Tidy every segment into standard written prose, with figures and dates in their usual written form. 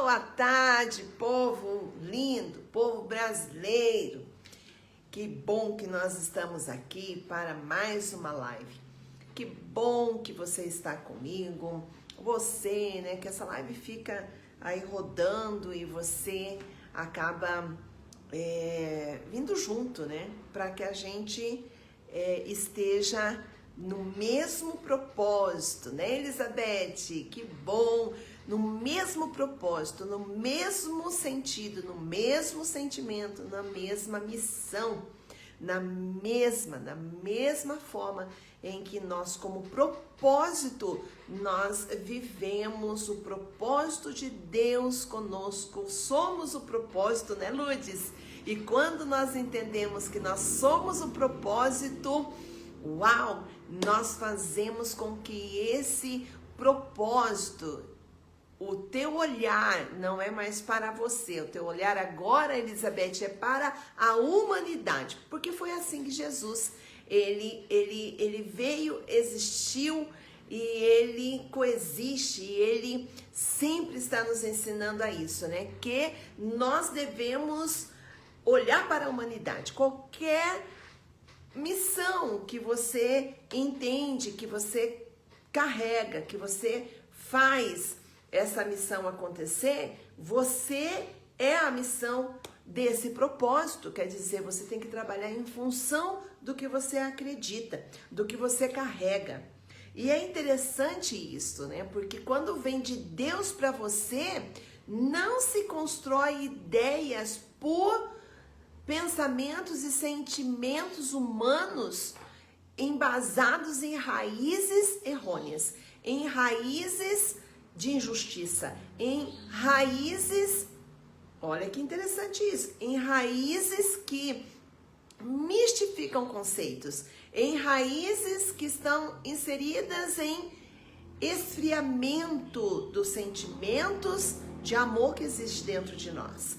Boa tarde, povo lindo, povo brasileiro. Que bom que nós estamos aqui para mais uma live. Que bom que você está comigo. Você, né, que essa live fica aí rodando e você acaba vindo junto, né, para que a gente esteja no mesmo propósito, né, Elizabeth? Que bom! No mesmo propósito, no mesmo sentido, no mesmo sentimento, na mesma missão, na mesma forma em que nós, como propósito, nós vivemos o propósito de Deus conosco. Somos o propósito, né, Lourdes? E quando nós entendemos que nós somos o propósito, uau, nós fazemos com que esse propósito, o teu olhar não é mais para você, o teu olhar agora, Elizabeth, é para a humanidade, porque foi assim que Jesus, ele veio, existiu e ele coexiste, e ele sempre está nos ensinando a isso, né? Que nós devemos olhar para a humanidade, qualquer missão que você entende, que você carrega, que você faz essa missão acontecer, você é a missão desse propósito. Quer dizer, você tem que trabalhar em função do que você acredita, do que você carrega. E é interessante isso, né? Porque quando vem de Deus para você, não se constrói ideias por pensamentos e sentimentos humanos embasados em raízes errôneas, em raízes de injustiça, em raízes, olha que interessante isso, em raízes que mistificam conceitos, em raízes que estão inseridas em esfriamento dos sentimentos de amor que existe dentro de nós.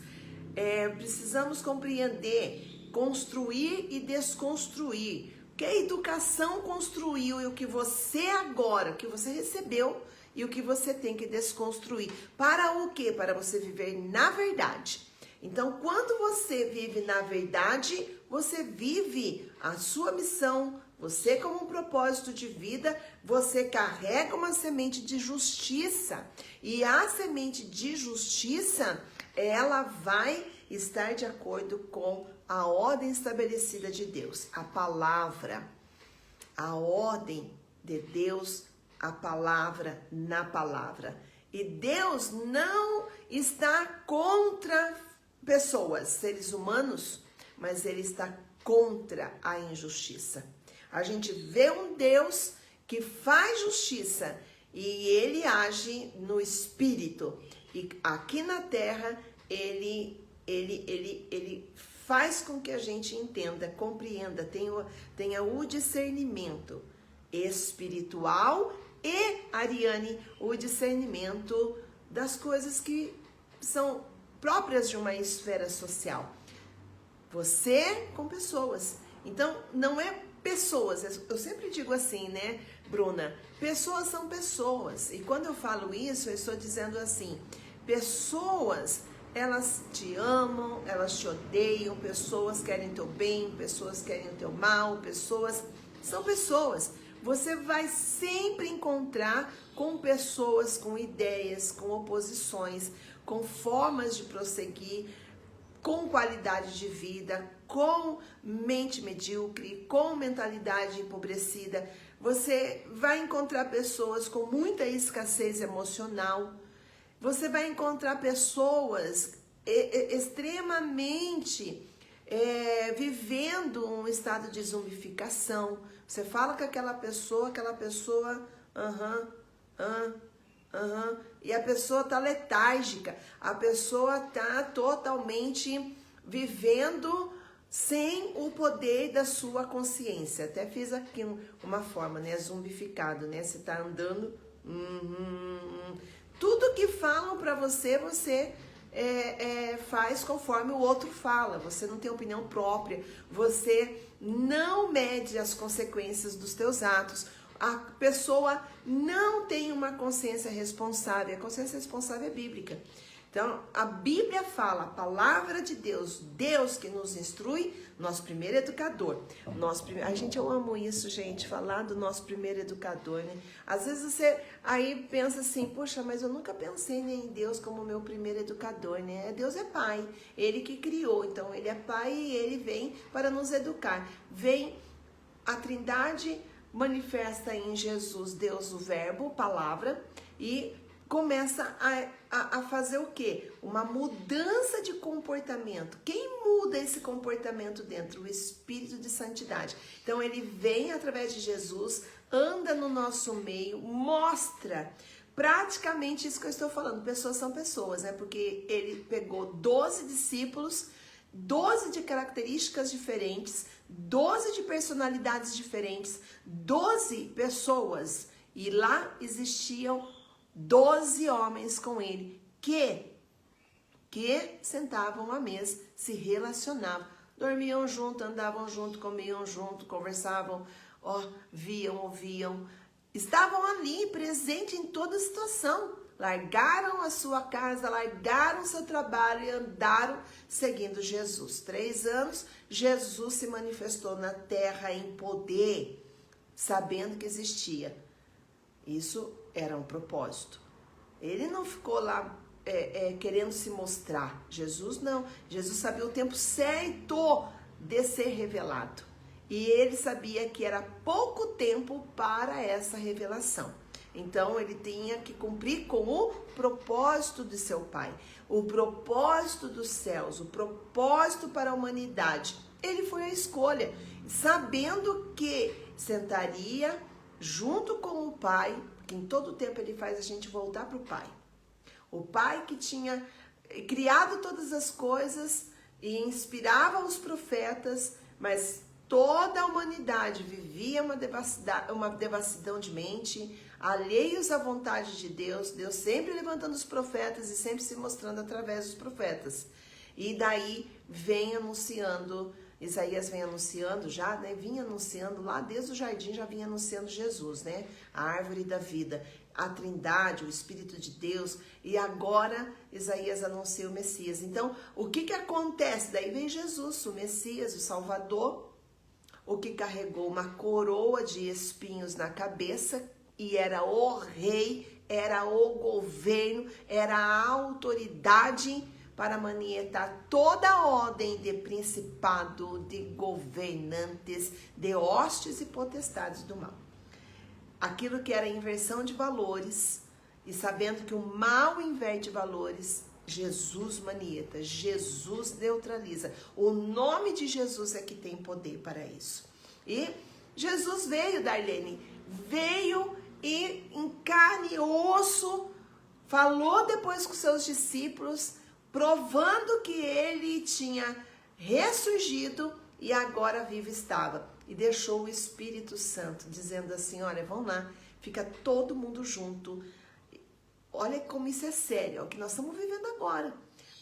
Precisamos compreender, construir e desconstruir. O que a educação construiu e o que você agora, o que você recebeu e o que você tem que desconstruir. Para o quê? Para você viver na verdade. Então, quando você vive na verdade, você vive a sua missão, você como um propósito de vida, você carrega uma semente de justiça. E a semente de justiça, ela vai estar de acordo com a ordem estabelecida de Deus, a palavra, a ordem de Deus, a palavra na palavra. E Deus não está contra pessoas, seres humanos, mas Ele está contra a injustiça. A gente vê um Deus que faz justiça e Ele age no Espírito. E aqui na Terra, Ele faz com que a gente entenda, compreenda, tenha o discernimento espiritual e, Ariane, o discernimento das coisas que são próprias de uma esfera social. Você com pessoas. Então, não é pessoas, eu sempre digo assim, né, Bruna? Pessoas são pessoas. E quando eu falo isso, eu estou dizendo assim, pessoas, elas te amam, elas te odeiam, pessoas querem teu bem, pessoas querem o teu mal, pessoas são pessoas. Você vai sempre encontrar com pessoas, com ideias, com oposições, com formas de prosseguir, com qualidade de vida, com mente medíocre, com mentalidade empobrecida. Você vai encontrar pessoas com muita escassez emocional. Você vai encontrar pessoas extremamente vivendo um estado de zumbificação. Você fala com aquela pessoa, e a pessoa tá letárgica, a pessoa tá totalmente vivendo sem o poder da sua consciência. Até fiz aqui uma forma, né, zumbificado, né, você tá andando, tudo que falam pra você, você faz conforme o outro fala, você não tem opinião própria, você não mede as consequências dos teus atos, a pessoa não tem uma consciência responsável, a consciência responsável é bíblica. Então, a Bíblia fala, a palavra de Deus, Deus que nos instrui, nosso primeiro educador. Eu amo isso, gente, falar do nosso primeiro educador, né? Às vezes você aí pensa assim, poxa, mas eu nunca pensei em Deus como meu primeiro educador, né? Deus é pai, ele que criou, então ele é pai e ele vem para nos educar. Vem a Trindade, manifesta em Jesus, Deus, o verbo, palavra, e começa a fazer o quê? Uma mudança de comportamento. Quem muda esse comportamento dentro? O Espírito de Santidade. Então ele vem através de Jesus, anda no nosso meio, mostra praticamente isso que eu estou falando. Pessoas são pessoas, né? Porque ele pegou 12 discípulos, 12 de características diferentes, 12 de personalidades diferentes, 12 pessoas. E lá existiam 12 homens com ele que sentavam à mesa, se relacionavam, dormiam junto, andavam junto, comiam junto, conversavam, viam, ouviam, estavam ali presentes em toda situação, largaram a sua casa, largaram o seu trabalho e andaram seguindo Jesus. 3 anos, Jesus se manifestou na terra em poder, sabendo que existia. Isso era um propósito. Ele não ficou lá querendo se mostrar. Jesus não. Jesus sabia o tempo certo de ser revelado. E ele sabia que era pouco tempo para essa revelação. Então ele tinha que cumprir com o propósito de seu Pai, o propósito dos céus, o propósito para a humanidade. Ele foi a escolha, sabendo que sentaria junto com o Pai, que em todo tempo ele faz a gente voltar para o Pai. O Pai que tinha criado todas as coisas e inspirava os profetas, mas toda a humanidade vivia uma devassidão de mente, alheios à vontade de Deus, Deus sempre levantando os profetas e sempre se mostrando através dos profetas. E daí vem anunciando, Isaías vem anunciando já, né? Vinha anunciando lá desde o jardim, já vinha anunciando Jesus, né? A árvore da vida, a Trindade, o Espírito de Deus, e agora Isaías anuncia o Messias. Então, o que acontece? Daí vem Jesus, o Messias, o Salvador, o que carregou uma coroa de espinhos na cabeça e era o rei, era o governo, era a autoridade para manietar toda a ordem de principado, de governantes, de hostes e potestades do mal. Aquilo que era inversão de valores, e sabendo que o mal inverte valores, Jesus manieta, Jesus neutraliza. O nome de Jesus é que tem poder para isso. E Jesus veio, Darlene, veio e em carne e osso, falou depois com seus discípulos, provando que ele tinha ressurgido e agora vivo estava. E deixou o Espírito Santo, dizendo assim, olha, vamos lá, fica todo mundo junto. Olha como isso é sério, é o que nós estamos vivendo agora.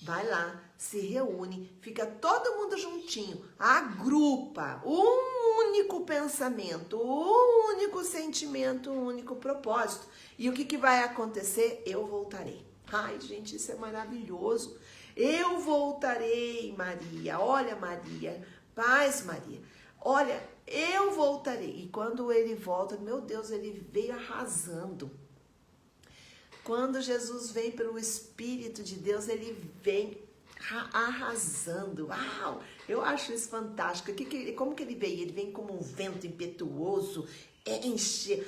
Vai lá, se reúne, fica todo mundo juntinho, agrupa, um único pensamento, um único sentimento, um único propósito. E o que vai acontecer? Eu voltarei. Ai, gente, isso é maravilhoso. Eu voltarei, Maria. Olha, Maria. Paz, Maria. Olha, eu voltarei. E quando ele volta, meu Deus, ele veio arrasando. Quando Jesus vem pelo Espírito de Deus, ele vem arrasando. Uau! Eu acho isso fantástico. Como que ele veio? Ele vem como um vento impetuoso, enche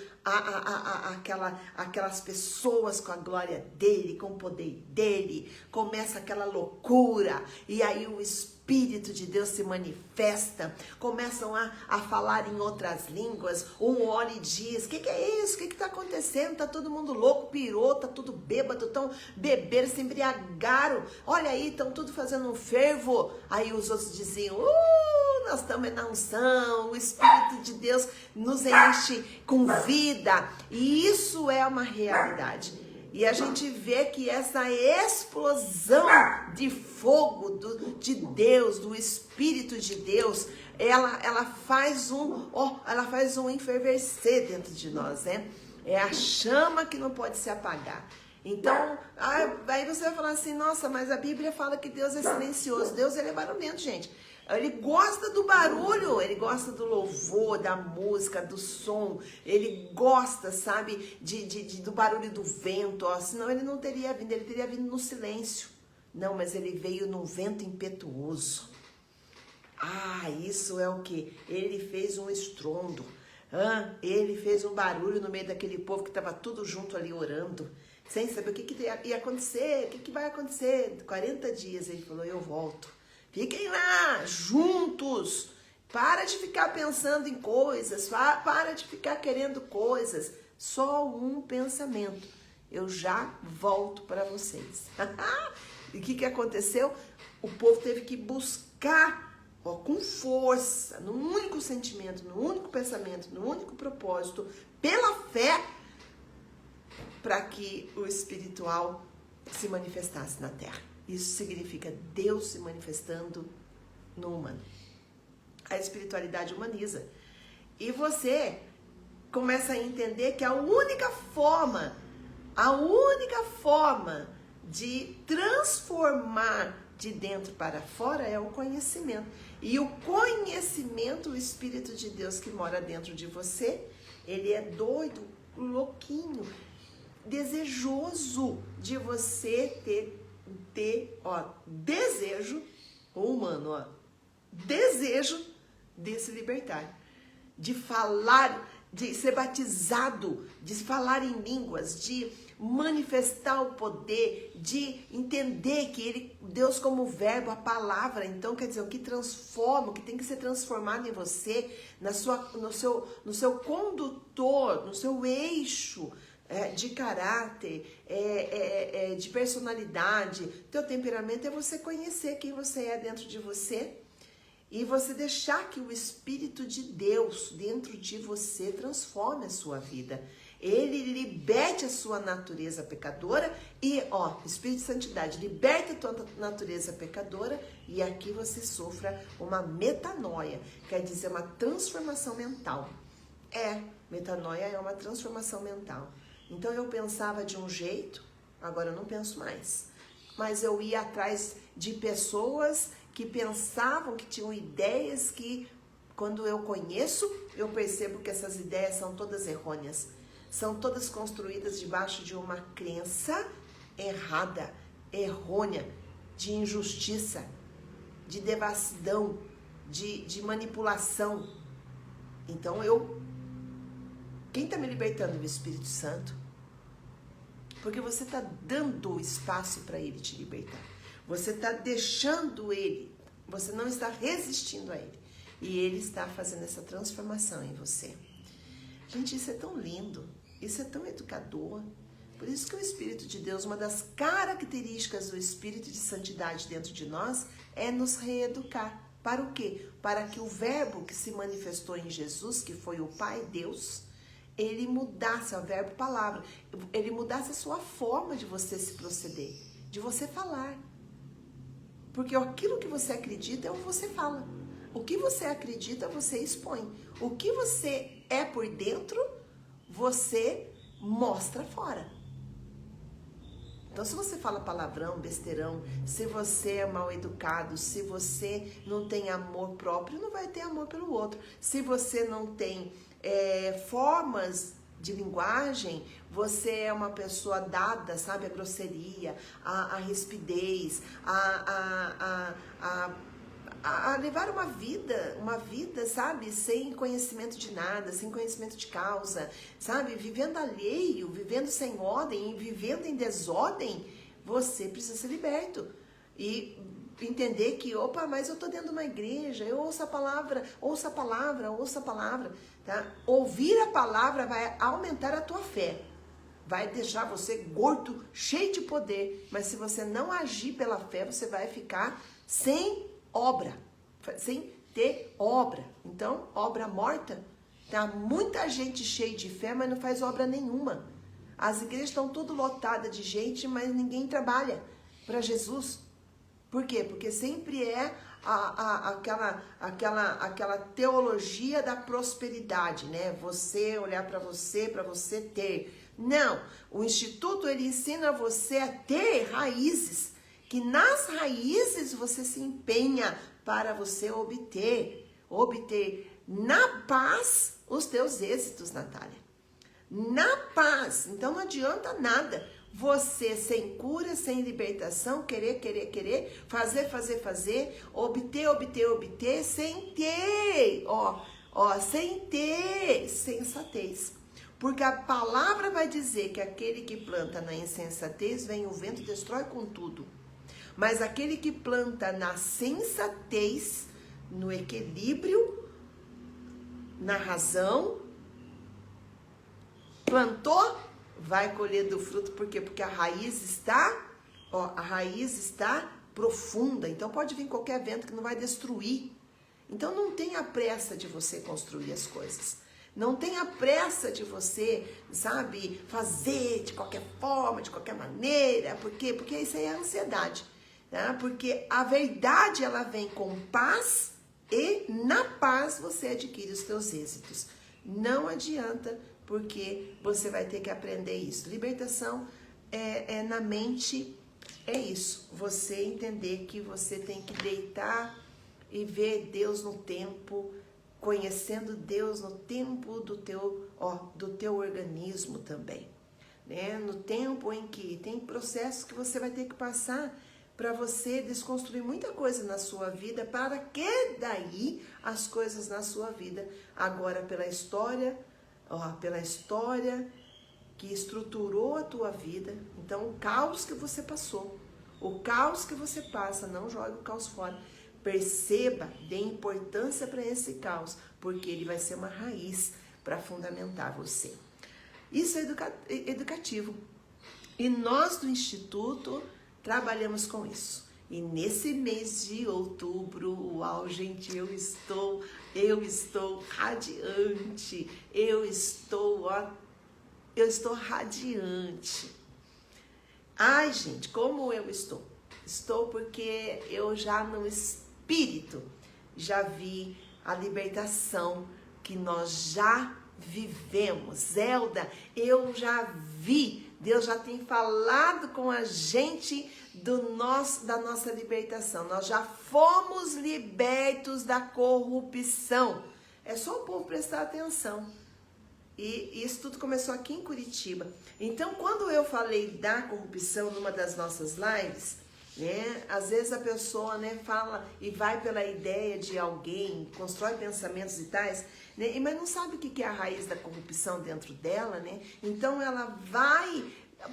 aquelas pessoas com a glória dele, com o poder dele, começa aquela loucura, e aí o Espírito de Deus se manifesta, começam a falar em outras línguas, um olha e diz, o que é isso? O que está acontecendo? Tá todo mundo louco, pirou, tá tudo bêbado, estão beberam, se embriagaram, olha aí, estão tudo fazendo um fervo, aí os outros diziam, nós estamos na unção, o Espírito de Deus nos enche com vida, e isso é uma realidade. E a gente vê que essa explosão de fogo de Deus, do Espírito de Deus, ela faz um enfervecer dentro de nós, né? É a chama que não pode se apagar. Então, Daí você vai falar assim, nossa, mas a Bíblia fala que Deus é silencioso. Deus, ele é barulhento, gente. Ele gosta do barulho, ele gosta do louvor, da música, do som. Ele gosta, sabe, do barulho do vento. Ó, senão ele não teria vindo, ele teria vindo no silêncio. Não, mas ele veio num vento impetuoso. Ah, isso é o que? Ele fez um estrondo. Ele fez um barulho no meio daquele povo que estava tudo junto ali orando, sem saber o que ia acontecer, o que vai acontecer. 40 dias ele falou, eu volto. Fiquem lá, juntos. Para de ficar pensando em coisas, para de ficar querendo coisas. Só um pensamento. Eu já volto para vocês. E o que aconteceu? O povo teve que buscar, ó, com força, num único sentimento, num único pensamento, num único propósito, pela fé, para que o espiritual se manifestasse na terra. Isso significa Deus se manifestando no humano. A espiritualidade humaniza. E você começa a entender que a única forma de transformar de dentro para fora é o conhecimento. E o conhecimento, o Espírito de Deus que mora dentro de você, ele é doido, louquinho, desejoso de você ter desejo, o humano, desejo de se libertar, de falar, de ser batizado, de falar em línguas, de manifestar o poder, de entender que Deus como verbo, a palavra, então quer dizer, o que transforma, o que tem que ser transformado em você, no seu condutor, no seu eixo de caráter, de personalidade. Teu temperamento é você conhecer quem você é dentro de você e você deixar que o Espírito de Deus dentro de você transforme a sua vida. Ele liberte a sua natureza pecadora e, Espírito de Santidade, liberte a tua natureza pecadora e aqui você sofra uma metanoia, quer dizer, uma transformação mental. Metanoia é uma transformação mental. Então eu pensava de um jeito, agora eu não penso mais. Mas eu ia atrás de pessoas que pensavam, que tinham ideias que, quando eu conheço, eu percebo que essas ideias são todas errôneas. São todas construídas debaixo de uma crença errada, errônea, de injustiça, de devassidão, de manipulação. Então quem está me libertando? O Espírito Santo. Porque você está dando espaço para ele te libertar. Você está deixando ele, você não está resistindo a ele. E ele está fazendo essa transformação em você. Gente, isso é tão lindo, isso é tão educador. Por isso que o Espírito de Deus, uma das características do Espírito de Santidade dentro de nós é nos reeducar. Para o quê? Para que o verbo que se manifestou em Jesus, que foi o Pai Deus, ele mudasse, o verbo palavra, ele mudasse a sua forma de você se proceder, de você falar. Porque aquilo que você acredita é o que você fala. O que você acredita, você expõe. O que você é por dentro, você mostra fora. Então, se você fala palavrão, besteirão, se você é mal educado, se você não tem amor próprio, não vai ter amor pelo outro. Se você não tem formas de linguagem, você é uma pessoa dada, sabe, a grosseria, a rispidez, a levar uma vida, sabe, sem conhecimento de nada, sem conhecimento de causa, sabe, vivendo alheio, vivendo sem ordem e vivendo em desordem, você precisa ser liberto e entender que, mas eu tô dentro de uma igreja, eu ouço a palavra, tá? Ouvir a palavra vai aumentar a tua fé, vai deixar você gordo, cheio de poder, mas se você não agir pela fé, você vai ficar sem obra, sem ter obra. Então, obra morta, tá? Muita gente cheia de fé, mas não faz obra nenhuma. As igrejas estão tudo lotadas de gente, mas ninguém trabalha para Jesus. Por quê? Porque sempre é aquela teologia da prosperidade, né? Você olhar para você ter. Não, o Instituto ele ensina você a ter raízes, que nas raízes você se empenha para você obter na paz os teus êxitos, Natália. Na paz. Então não adianta nada você sem cura, sem libertação, querer, fazer, obter, sem ter, sem ter sensatez. Porque a palavra vai dizer que aquele que planta na insensatez, vem o vento e destrói com tudo. Mas aquele que planta na sensatez, no equilíbrio, na razão, plantou, vai colher do fruto. Por quê? Porque a raiz está profunda. Então pode vir qualquer vento que não vai destruir. Então não tenha pressa de você construir as coisas. Não tenha pressa de você, sabe, fazer de qualquer forma, de qualquer maneira. Por quê? Porque isso aí é ansiedade. Tá? Porque a verdade, ela vem com paz e na paz você adquire os teus êxitos. Não adianta, porque você vai ter que aprender isso. Libertação é na mente, é isso. Você entender que você tem que deitar e ver Deus no tempo, conhecendo Deus no tempo do teu organismo também, né? No tempo em que tem processos que você vai ter que passar para você desconstruir muita coisa na sua vida, para que daí as coisas na sua vida, agora pela história que estruturou a tua vida, então o caos que você passou, o caos que você passa, não jogue o caos fora. Perceba, dê importância para esse caos, porque ele vai ser uma raiz para fundamentar você. Isso é educativo. E nós do Instituto trabalhamos com isso. E nesse mês de outubro, uau, gente, eu estou radiante. Eu estou radiante. Ai, gente, como eu estou? Estou porque eu já no espírito já vi a libertação que nós já vivemos. Zelda, eu já vi. Deus já tem falado com a gente da nossa libertação. Nós já fomos libertos da corrupção. É só o povo prestar atenção. E isso tudo começou aqui em Curitiba. Então, quando eu falei da corrupção numa das nossas lives, né, às vezes a pessoa, né, fala e vai pela ideia de alguém, constrói pensamentos e tais, né, mas não sabe o que é a raiz da corrupção dentro dela, né? Então ela vai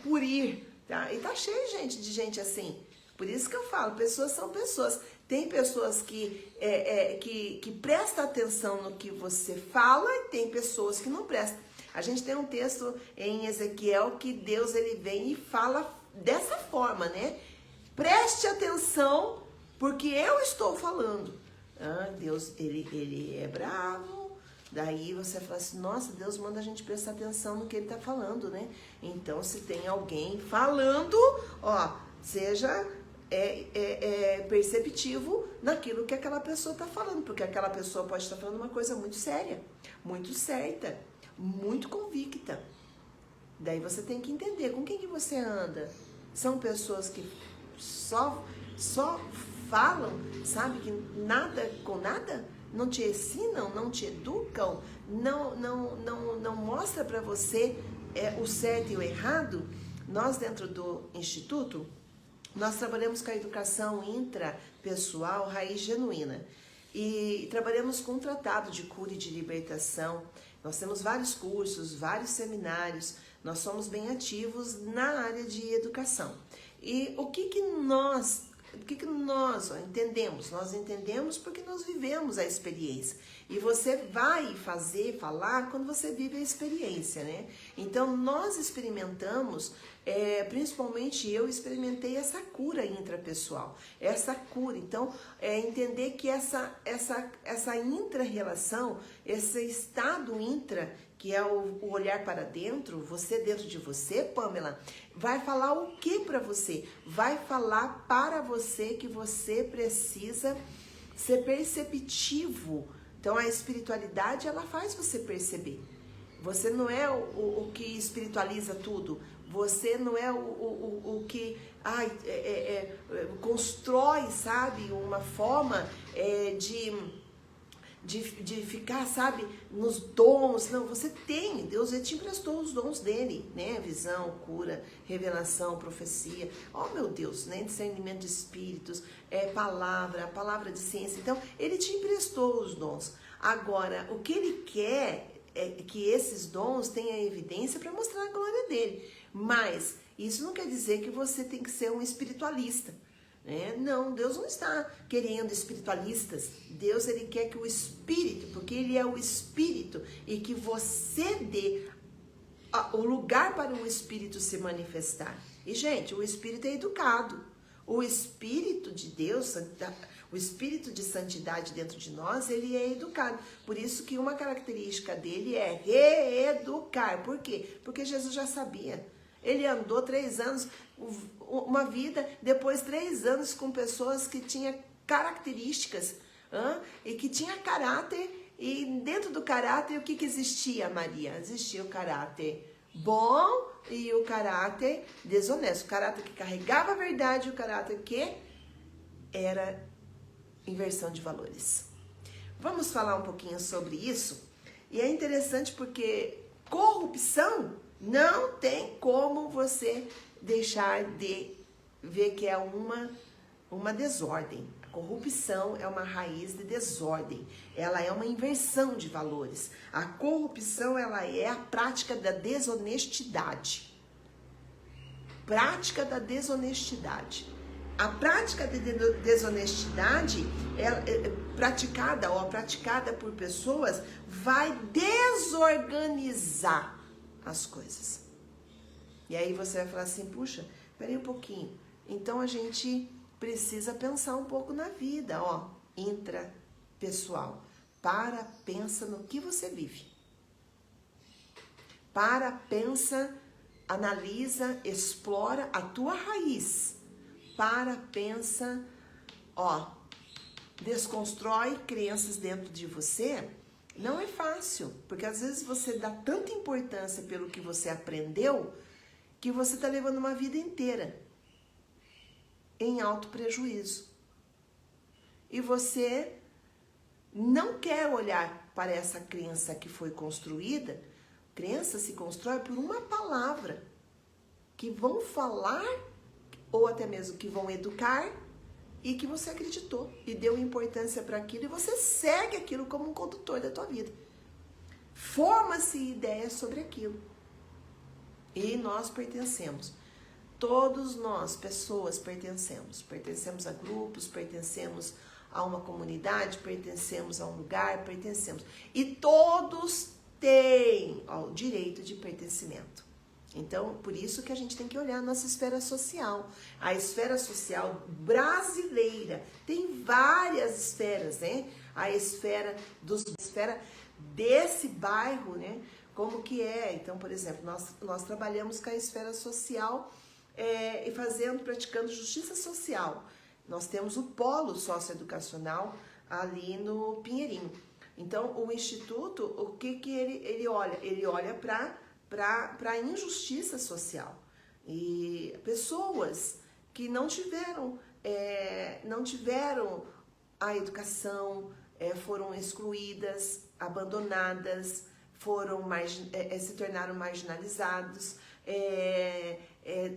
por ir, tá? E tá cheio de gente assim. Por isso que eu falo, pessoas são pessoas. Tem pessoas que prestam atenção no que você fala e tem pessoas que não prestam. A gente tem um texto em Ezequiel que Deus ele vem e fala dessa forma, né? Preste atenção, porque eu estou falando. Deus, ele é bravo. Daí você fala assim, nossa, Deus manda a gente prestar atenção no que ele está falando, né? Então, se tem alguém falando, seja perceptivo naquilo que aquela pessoa está falando, porque aquela pessoa pode estar falando uma coisa muito séria, muito certa, muito convicta. Daí você tem que entender com quem que você anda. São pessoas que só falam, sabe, que nada com nada, não te ensinam, não te educam, não mostra para você o certo e o errado. Nós dentro do Instituto, nós trabalhamos com a educação intrapessoal raiz genuína e trabalhamos com um tratado de cura e de libertação. Nós temos vários cursos, vários seminários, nós somos bem ativos na área de educação. E o que nós entendemos? Nós entendemos porque nós vivemos a experiência. E você vai falar quando você vive a experiência, né? Então, nós experimentamos, principalmente eu experimentei essa cura intrapessoal. Essa cura. Então, entender que essa intra-relação, esse estado intra, que é o olhar para dentro, você dentro de você, Pamela, vai falar o que para você? Vai falar para você que você precisa ser perceptivo. Então, a espiritualidade, ela faz você perceber. Você não é o que espiritualiza tudo. Você não é o que constrói, sabe, uma forma de ficar, sabe, nos dons. Não, você tem. Deus, ele te emprestou os dons dele, né? Visão, cura, revelação, profecia. Oh, meu Deus, né? Discernimento de espíritos, palavra de ciência. Então, ele te emprestou os dons. Agora, o que ele quer é que esses dons tenham evidência para mostrar a glória dele. Mas isso não quer dizer que você tem que ser um espiritualista. Não, Deus não está querendo espiritualistas. Deus, ele quer que o Espírito, porque ele é o Espírito, e que você dê o lugar para o Espírito se manifestar. E, gente, o Espírito é educado. O Espírito de Deus, o Espírito de santidade dentro de nós, ele é educado. Por isso que uma característica dele é reeducar. Por quê? Porque Jesus já sabia. Ele andou 3 anos, uma vida, depois 3 anos com pessoas que tinham características e que tinha caráter. E dentro do caráter, o que existia, Maria? Existia o caráter bom e o caráter desonesto. O caráter que carregava a verdade e o caráter que era inversão de valores. Vamos falar um pouquinho sobre isso? E é interessante porque corrupção não tem como você deixar de ver que é uma desordem. A corrupção é uma raiz de desordem. Ela é uma inversão de valores. A corrupção, ela é a prática da desonestidade. Prática da desonestidade. A prática de desonestidade praticada por pessoas vai desorganizar as coisas. E aí você vai falar assim, puxa, peraí um pouquinho. Então a gente precisa pensar um pouco na vida, intrapessoal. Pensa no que você vive. Pensa, analisa, explora a tua raiz. Pensa, desconstrói crenças dentro de você. Não é fácil, porque às vezes você dá tanta importância pelo que você aprendeu, que você está levando uma vida inteira em alto prejuízo. E você não quer olhar para essa crença que foi construída. Crença se constrói por uma palavra que vão falar, ou até mesmo que vão educar, e que você acreditou e deu importância para aquilo, e você segue aquilo como um condutor da tua vida. Forma-se ideias sobre aquilo. E nós pertencemos. Todos nós, pessoas, pertencemos. Pertencemos a grupos, pertencemos a uma comunidade, pertencemos a um lugar, pertencemos. E todos têm o direito de pertencimento. Então, por isso que a gente tem que olhar a nossa esfera social. A esfera social brasileira tem várias esferas, né? A esfera desse bairro, né? Como que é? Então, por exemplo, nós trabalhamos com a esfera social e praticando justiça social. Nós temos o polo socioeducacional ali no Pinheirinho. Então, o Instituto, o que ele olha? Ele olha para a injustiça social. E pessoas que não tiveram a educação, foram excluídas, abandonadas, se tornaram marginalizados,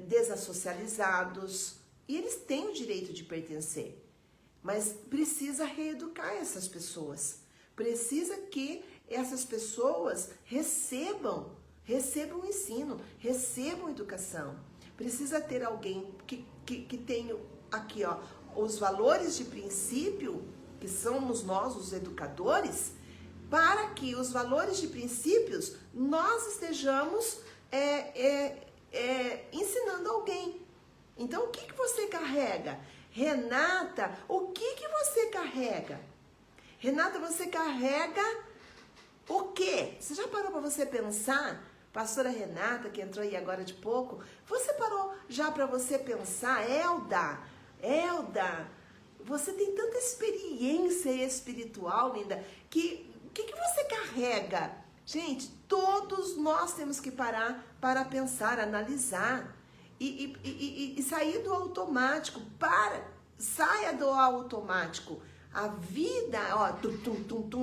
desassocializados. E eles têm o direito de pertencer. Mas precisa reeducar essas pessoas. Precisa que essas pessoas recebam ensino, recebam educação. Precisa ter alguém que tenha aqui, os valores de princípio, que somos nós, os educadores, para que os valores de princípios nós estejamos ensinando alguém. Então, o que você carrega? Renata, o que você carrega? Renata, você carrega o quê? Você já parou para você pensar? Pastora Renata, que entrou aí agora de pouco, você parou já para você pensar? Elda, você tem tanta experiência espiritual, linda, que o que você carrega Gente, todos nós temos que parar para pensar, analisar e sair do automático. Saia do automático. A vida, ó,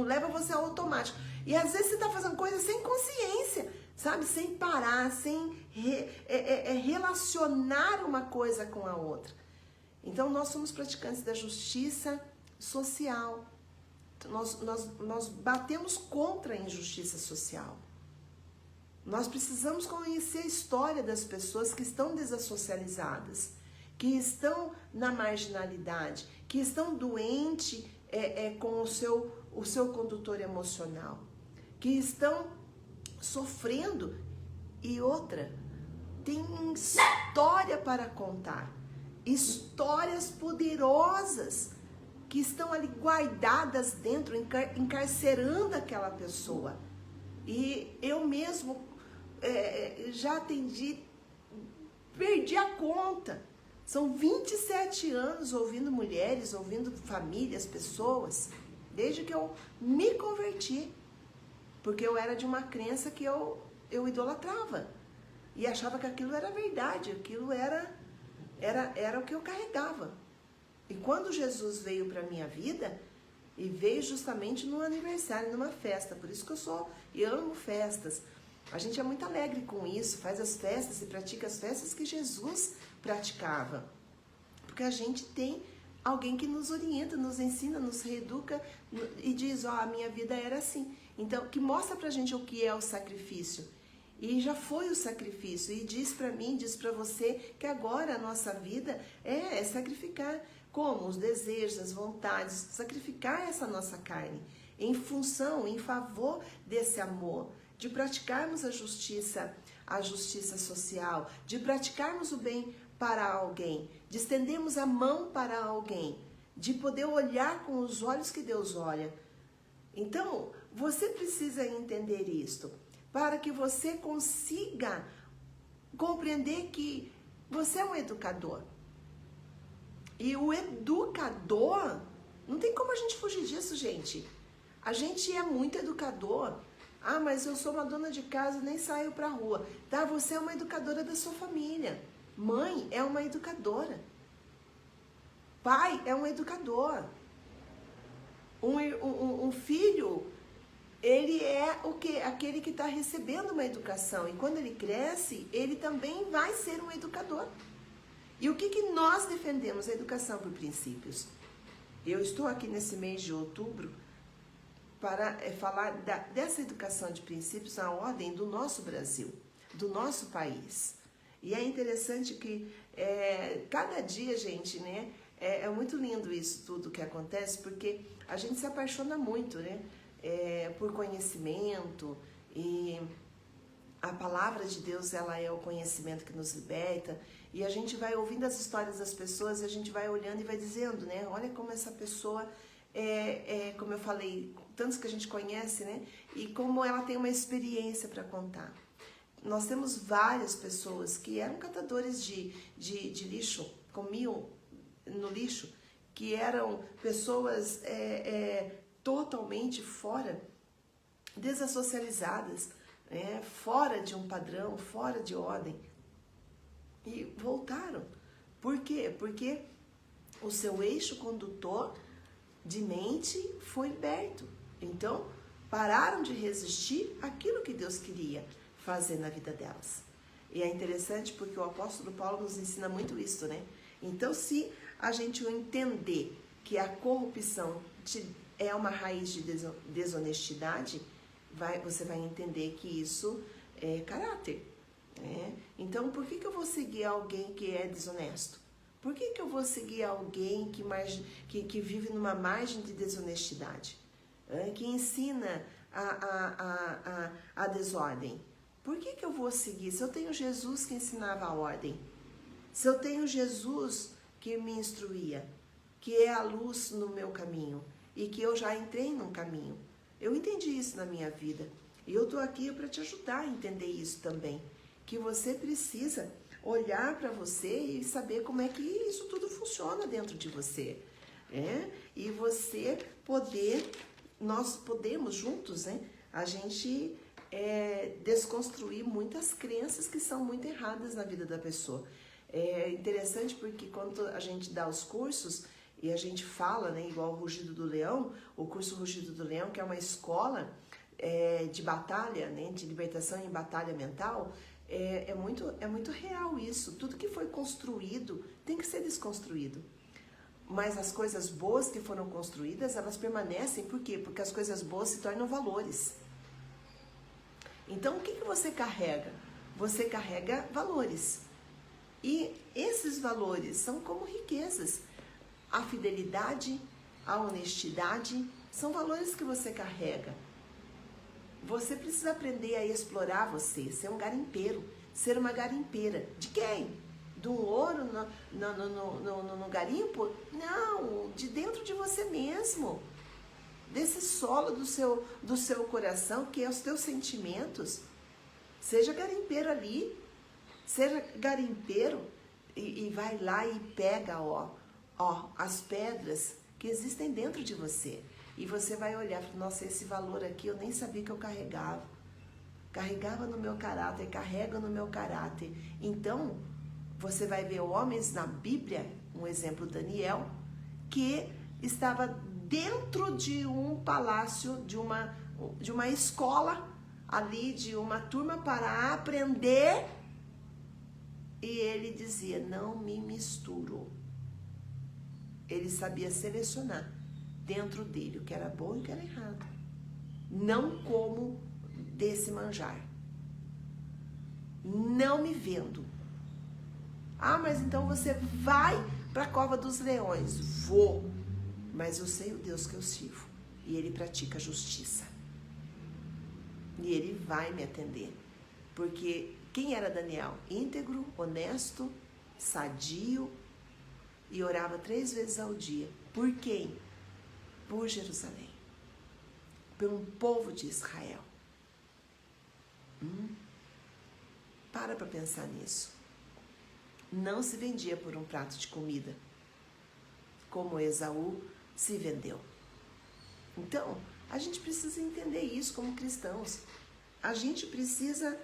leva você ao automático. E às vezes você está fazendo coisas sem consciência, sabe? Sem parar, sem relacionar uma coisa com a outra. Então, nós somos praticantes da justiça social. Nós batemos contra a injustiça social. Nós precisamos conhecer a história das pessoas que estão desassocializadas, que estão na marginalidade, que estão doentes com o seu condutor emocional, que estão sofrendo. E outra, tem história para contar, histórias poderosas que estão ali guardadas dentro, encarcerando aquela pessoa. E eu mesmo já atendi, perdi a conta. São 27 anos ouvindo mulheres, ouvindo famílias, pessoas, desde que eu me converti. Porque eu era de uma crença que eu idolatrava. E achava que aquilo era verdade, aquilo era o que eu carregava. E quando Jesus veio para a minha vida, e veio justamente no aniversário, numa festa, por isso que eu amo festas. A gente é muito alegre com isso, faz as festas e pratica as festas que Jesus praticava. Porque a gente tem alguém que nos orienta, nos ensina, nos reeduca e diz, ó, a minha vida era assim. Então, que mostra pra gente o que é o sacrifício. E já foi o sacrifício. E diz pra mim, diz pra você, que agora a nossa vida é sacrificar. Como? Os desejos, as vontades, sacrificar essa nossa carne. Em função, em favor desse amor. De praticarmos a justiça social. De praticarmos o bem para alguém. De estendermos a mão para alguém. De poder olhar com os olhos que Deus olha. Então, você precisa entender isto, para que você consiga compreender que você é um educador. E o educador, não tem como a gente fugir disso, gente. A gente é muito educador. Ah, mas eu sou uma dona de casa, nem saio pra rua. Tá, você é uma educadora da sua família. Mãe é uma educadora. Pai é um educador. Um filho, ele é o quê? Aquele que está recebendo uma educação. E quando ele cresce, ele também vai ser um educador. E o que nós defendemos? A educação por princípios. Eu estou aqui nesse mês de outubro para falar dessa educação de princípios na ordem do nosso Brasil, do nosso país. E é interessante que cada dia, gente, né? É muito lindo isso tudo que acontece, porque a gente se apaixona muito, né? Por conhecimento, e a palavra de Deus, ela é o conhecimento que nos liberta, e a gente vai ouvindo as histórias das pessoas, e a gente vai olhando e vai dizendo, né? Olha como essa pessoa como eu falei, tantos que a gente conhece, né? E como ela tem uma experiência para contar. Nós temos várias pessoas que eram catadores de lixo, comiam no lixo, que eram pessoas totalmente fora, desassocializadas, fora de um padrão, fora de ordem. E voltaram. Por quê? Porque o seu eixo condutor de mente foi liberto. Então, pararam de resistir àquilo que Deus queria fazer na vida delas. E é interessante porque o apóstolo Paulo nos ensina muito isso, né? Então, se a gente entender que a corrupção é uma raiz de desonestidade, você vai entender que isso é caráter. Né? Então, por que eu vou seguir alguém que é desonesto? Por que eu vou seguir alguém que vive numa margem de desonestidade? Que ensina a desordem? Por que eu vou seguir? Se eu tenho Jesus que ensinava a ordem, se eu tenho Jesus que me instruía, que é a luz no meu caminho e que eu já entrei num caminho. Eu entendi isso na minha vida e eu estou aqui para te ajudar a entender isso também. Que você precisa olhar para você e saber como é que isso tudo funciona dentro de você. E você nós podemos juntos, né? A gente desconstruir muitas crenças que são muito erradas na vida da pessoa. É interessante porque quando a gente dá os cursos e a gente fala, né, igual o Rugido do Leão, o curso Rugido do Leão, que é uma escola de batalha, né, de libertação em batalha mental, é muito real isso. Tudo que foi construído tem que ser desconstruído. Mas as coisas boas que foram construídas, elas permanecem. Por quê? Porque as coisas boas se tornam valores. Então, o que você carrega? Você carrega valores. E esses valores são como riquezas. A fidelidade, a honestidade, são valores que você carrega. Você precisa aprender a explorar você, ser um garimpeiro, ser uma garimpeira. De quem? Do ouro no garimpo? Não, de dentro de você mesmo. Desse solo do seu coração, que é os teus sentimentos. Seja garimpeiro ali. Seja garimpeiro e vai lá e pega, as pedras que existem dentro de você. E você vai olhar e falar, nossa, esse valor aqui eu nem sabia que eu carregava. Carregava no meu caráter, carrega no meu caráter. Então, você vai ver homens na Bíblia, um exemplo, Daniel, que estava dentro de um palácio, de uma escola, ali, de uma turma para aprender. E ele dizia, não me misturo. Ele sabia selecionar dentro dele o que era bom e o que era errado. Não como desse manjar. Não me vendo. Ah, mas então você vai para a cova dos leões. Vou. Mas eu sei o Deus que eu sirvo. E ele pratica justiça. E ele vai me atender. Porque quem era Daniel? Íntegro, honesto, sadio e orava 3 vezes ao dia. Por quem? Por Jerusalém. Pelo povo de Israel. Para pensar nisso. Não se vendia por um prato de comida, como Esaú se vendeu. Então, a gente precisa entender isso como cristãos. A gente precisa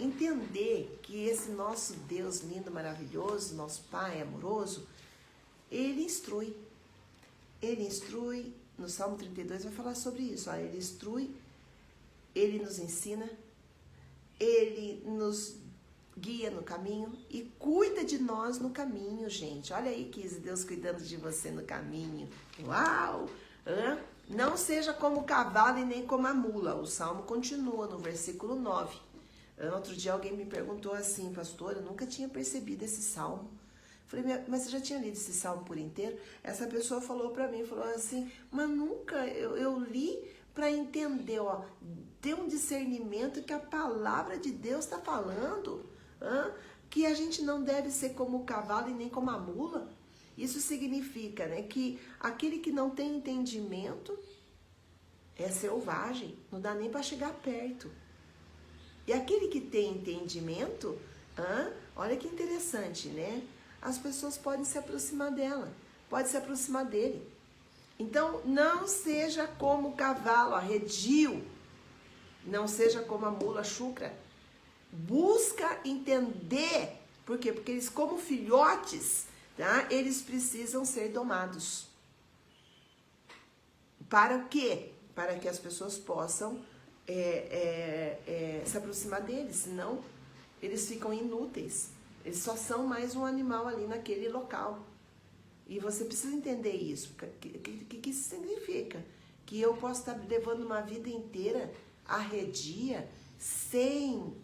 entender que esse nosso Deus lindo, maravilhoso, nosso Pai amoroso, Ele instrui. Ele instrui, no Salmo 32 vai falar sobre isso. Ele instrui, Ele nos ensina, Ele nos guia no caminho e cuida de nós no caminho, gente. Olha aí, Kizzy, Deus cuidando de você no caminho. Uau! Não seja como o cavalo e nem como a mula. O Salmo continua no versículo 9. Outro dia alguém me perguntou assim, pastor, eu nunca tinha percebido esse Salmo. Falei, mas você já tinha lido esse Salmo por inteiro? Essa pessoa falou pra mim, falou assim, mas nunca, eu li para entender, ter um discernimento que a palavra de Deus está falando, que a gente não deve ser como o cavalo e nem como a mula. Isso significa, né, que aquele que não tem entendimento é selvagem, não dá nem para chegar perto. E aquele que tem entendimento, olha que interessante, né? As pessoas podem se aproximar dela, podem se aproximar dele. Então, não seja como o cavalo arredio, não seja como a mula chucra. Busca entender, por quê? Porque eles, como filhotes, tá? Eles precisam ser domados. Para o quê? Para que as pessoas possam se aproximar deles, senão eles ficam inúteis. Eles só são mais um animal ali naquele local. E você precisa entender isso. O que isso significa? Que eu posso estar levando uma vida inteira arredia, sem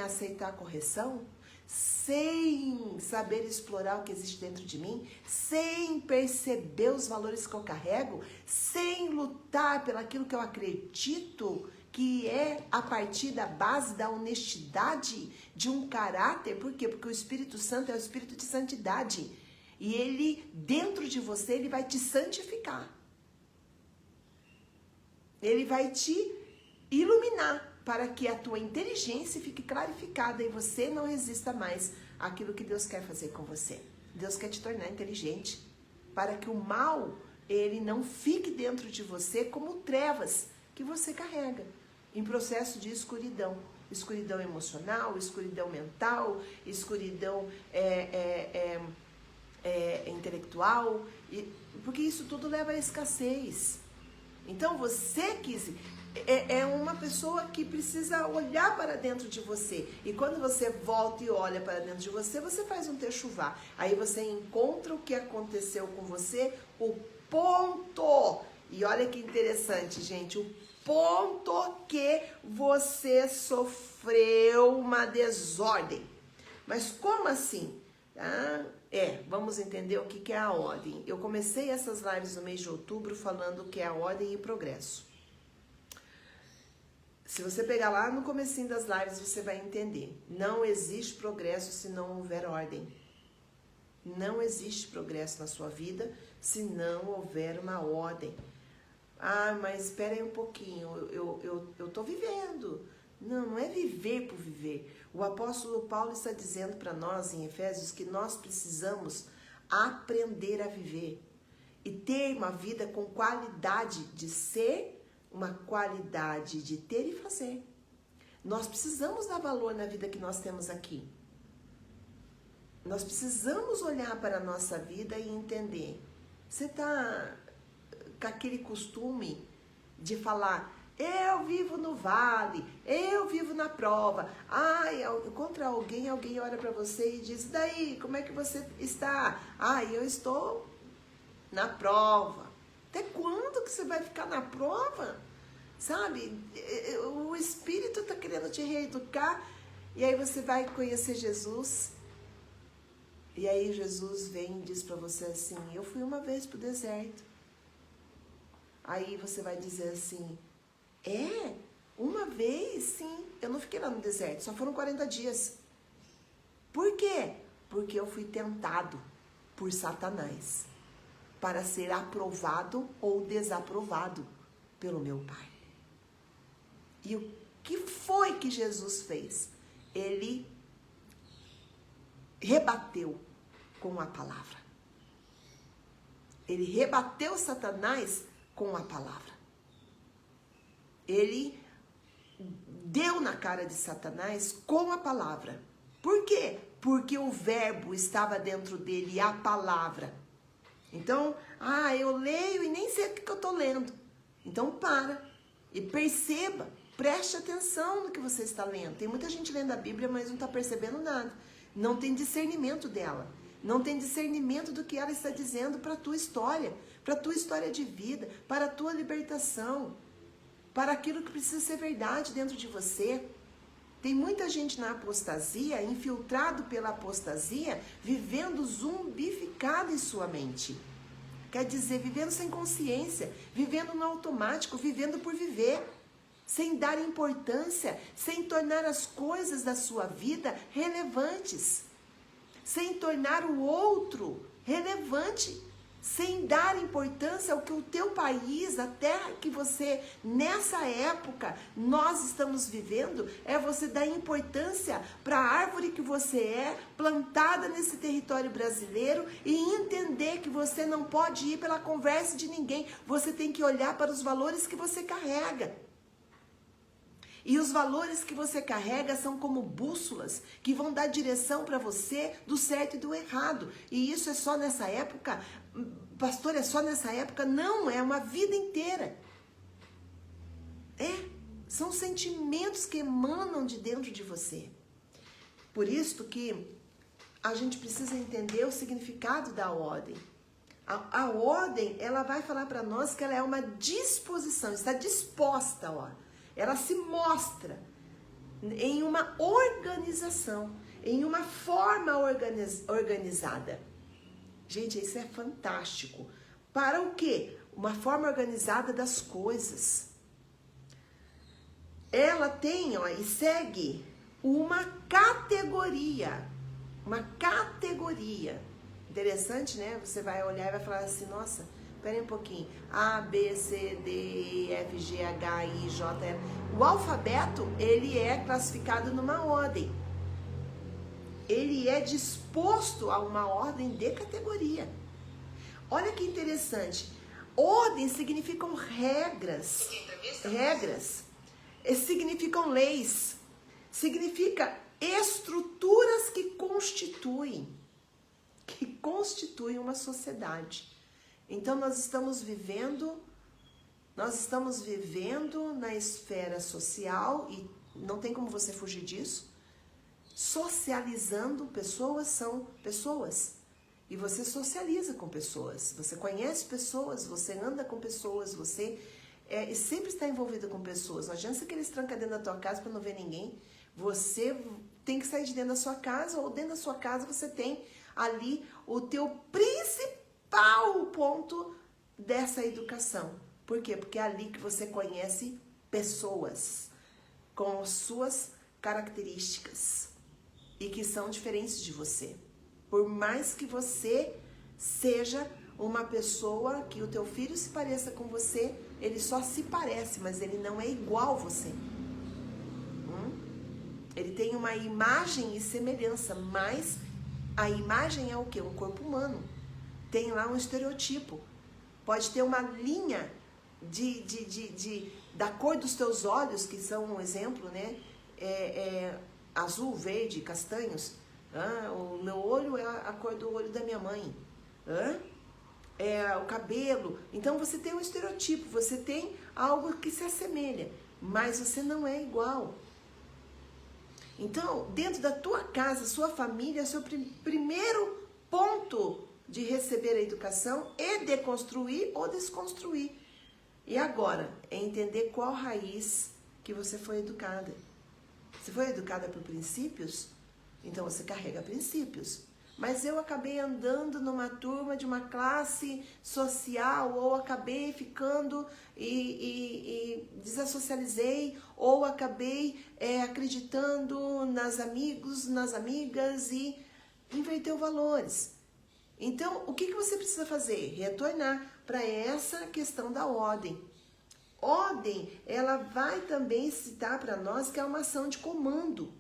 aceitar correção, sem saber explorar o que existe dentro de mim, sem perceber os valores que eu carrego, sem lutar pelaquilo que eu acredito, que é a partir da base da honestidade de um caráter. Por quê? Porque o Espírito Santo é o Espírito de santidade. E ele, dentro de você, ele vai te santificar. Ele vai te iluminar para que a tua inteligência fique clarificada e você não resista mais àquilo que Deus quer fazer com você. Deus quer te tornar inteligente para que o mal, ele não fique dentro de você como trevas que você carrega. em processo de escuridão. Escuridão emocional, escuridão mental, escuridão intelectual, porque isso tudo leva à escassez. Então você é uma pessoa que precisa olhar para dentro de você. E quando você volta e olha para dentro de você, você faz um techuvá. Aí você encontra o que aconteceu com você, o ponto. E olha que interessante, gente, o ponto que você sofreu uma desordem. Mas como assim? Vamos entender o que é a ordem. Eu comecei essas lives no mês de outubro falando o que é a ordem e progresso. Se você pegar lá no comecinho das lives, você vai entender. Não existe progresso se não houver ordem. Não existe progresso na sua vida se não houver uma ordem. Mas espera aí um pouquinho, eu tô vivendo. Não é viver por viver. O apóstolo Paulo está dizendo para nós em Efésios que nós precisamos aprender a viver e ter uma vida com qualidade de ser, uma qualidade de ter e fazer. Nós precisamos dar valor na vida que nós temos aqui. Nós precisamos olhar para a nossa vida e entender. Você está com aquele costume de falar, eu vivo no vale, eu vivo na prova. Encontra alguém olha para você e diz, daí, como é que você está? Eu estou na prova. Até quando que você vai ficar na prova? Sabe? O Espírito está querendo te reeducar e aí você vai conhecer Jesus. E aí Jesus vem e diz para você assim, eu fui uma vez pro deserto. Aí você vai dizer assim, uma vez, sim, eu não fiquei lá no deserto, só foram 40 dias. Por quê? Porque eu fui tentado por Satanás para ser aprovado ou desaprovado pelo meu Pai. E o que foi que Jesus fez? Ele rebateu com a palavra. Ele rebateu Satanás com a palavra. Ele deu na cara de Satanás com a palavra. Por quê? Porque o verbo estava dentro dele, a palavra. Então, eu leio e nem sei o que eu estou lendo. Então para e perceba, preste atenção no que você está lendo. Tem muita gente lendo a Bíblia, mas não está percebendo nada. Não tem discernimento dela. Não tem discernimento do que ela está dizendo para a tua história de vida, para a tua libertação, para aquilo que precisa ser verdade dentro de você. Tem muita gente na apostasia, infiltrado pela apostasia, vivendo zumbificado em sua mente. Quer dizer, vivendo sem consciência, vivendo no automático, vivendo por viver, sem dar importância, sem tornar as coisas da sua vida relevantes, sem tornar o outro relevante, sem dar importância ao que o teu país, a terra que você, nessa época, nós estamos vivendo, é você dar importância para a árvore que você é, plantada nesse território brasileiro, e entender que você não pode ir pela conversa de ninguém, você tem que olhar para os valores que você carrega. E os valores que você carrega são como bússolas que vão dar direção para você do certo e do errado. E isso é só nessa época, pastor, é só nessa época? Não, é uma vida inteira. São sentimentos que emanam de dentro de você. Por isso que a gente precisa entender o significado da ordem. A ordem, ela vai falar para nós que ela é uma disposição, está disposta, ela se mostra em uma organização, em uma forma organizada. Gente, isso é fantástico. Para o quê? Uma forma organizada das coisas. Ela tem, e segue uma categoria. Uma categoria. Interessante, né? Você vai olhar e vai falar assim, nossa, espera aí um pouquinho. A, B, C, D, E, F, G, H, I, J, L. O alfabeto, ele é classificado numa ordem. Ele é disposto a uma ordem de categoria. Olha que interessante. Ordem significam regras. Regras. significam leis, significa estruturas que constituem uma sociedade. Então nós estamos vivendo na esfera social, e não tem como você fugir disso, socializando. Pessoas são pessoas, e você socializa com pessoas, você conhece pessoas, você anda com pessoas, você sempre está envolvido com pessoas. Não adianta você querer se trancar dentro da tua casa para não ver ninguém. Você tem que sair de dentro da sua casa, ou dentro da sua casa você tem ali o teu principal ponto dessa educação. Por quê? Porque é ali que você conhece pessoas com suas características e que são diferentes de você. Por mais que você seja uma pessoa que o teu filho se pareça com você, ele só se parece, mas ele não é igual a você. Ele tem uma imagem e semelhança, mas a imagem é o quê? Um corpo humano. Tem lá um estereotipo. Pode ter uma linha da cor dos teus olhos, que são um exemplo, né? Azul, verde, castanhos. O meu olho é a cor do olho da minha mãe. O cabelo. Então você tem um estereotipo, você tem algo que se assemelha, mas você não é igual. Então, dentro da tua casa, sua família, seu primeiro ponto de receber a educação é deconstruir ou desconstruir. E agora, é entender qual raiz que você foi educada. Você foi educada por princípios? Então você carrega princípios. Mas eu acabei andando numa turma de uma classe social, ou acabei ficando e desassocializei, ou acabei acreditando nas amigos, nas amigas e inverteu valores. Então, o que você precisa fazer? Retornar para essa questão da ordem. Ordem, ela vai também citar para nós que é uma ação de comando.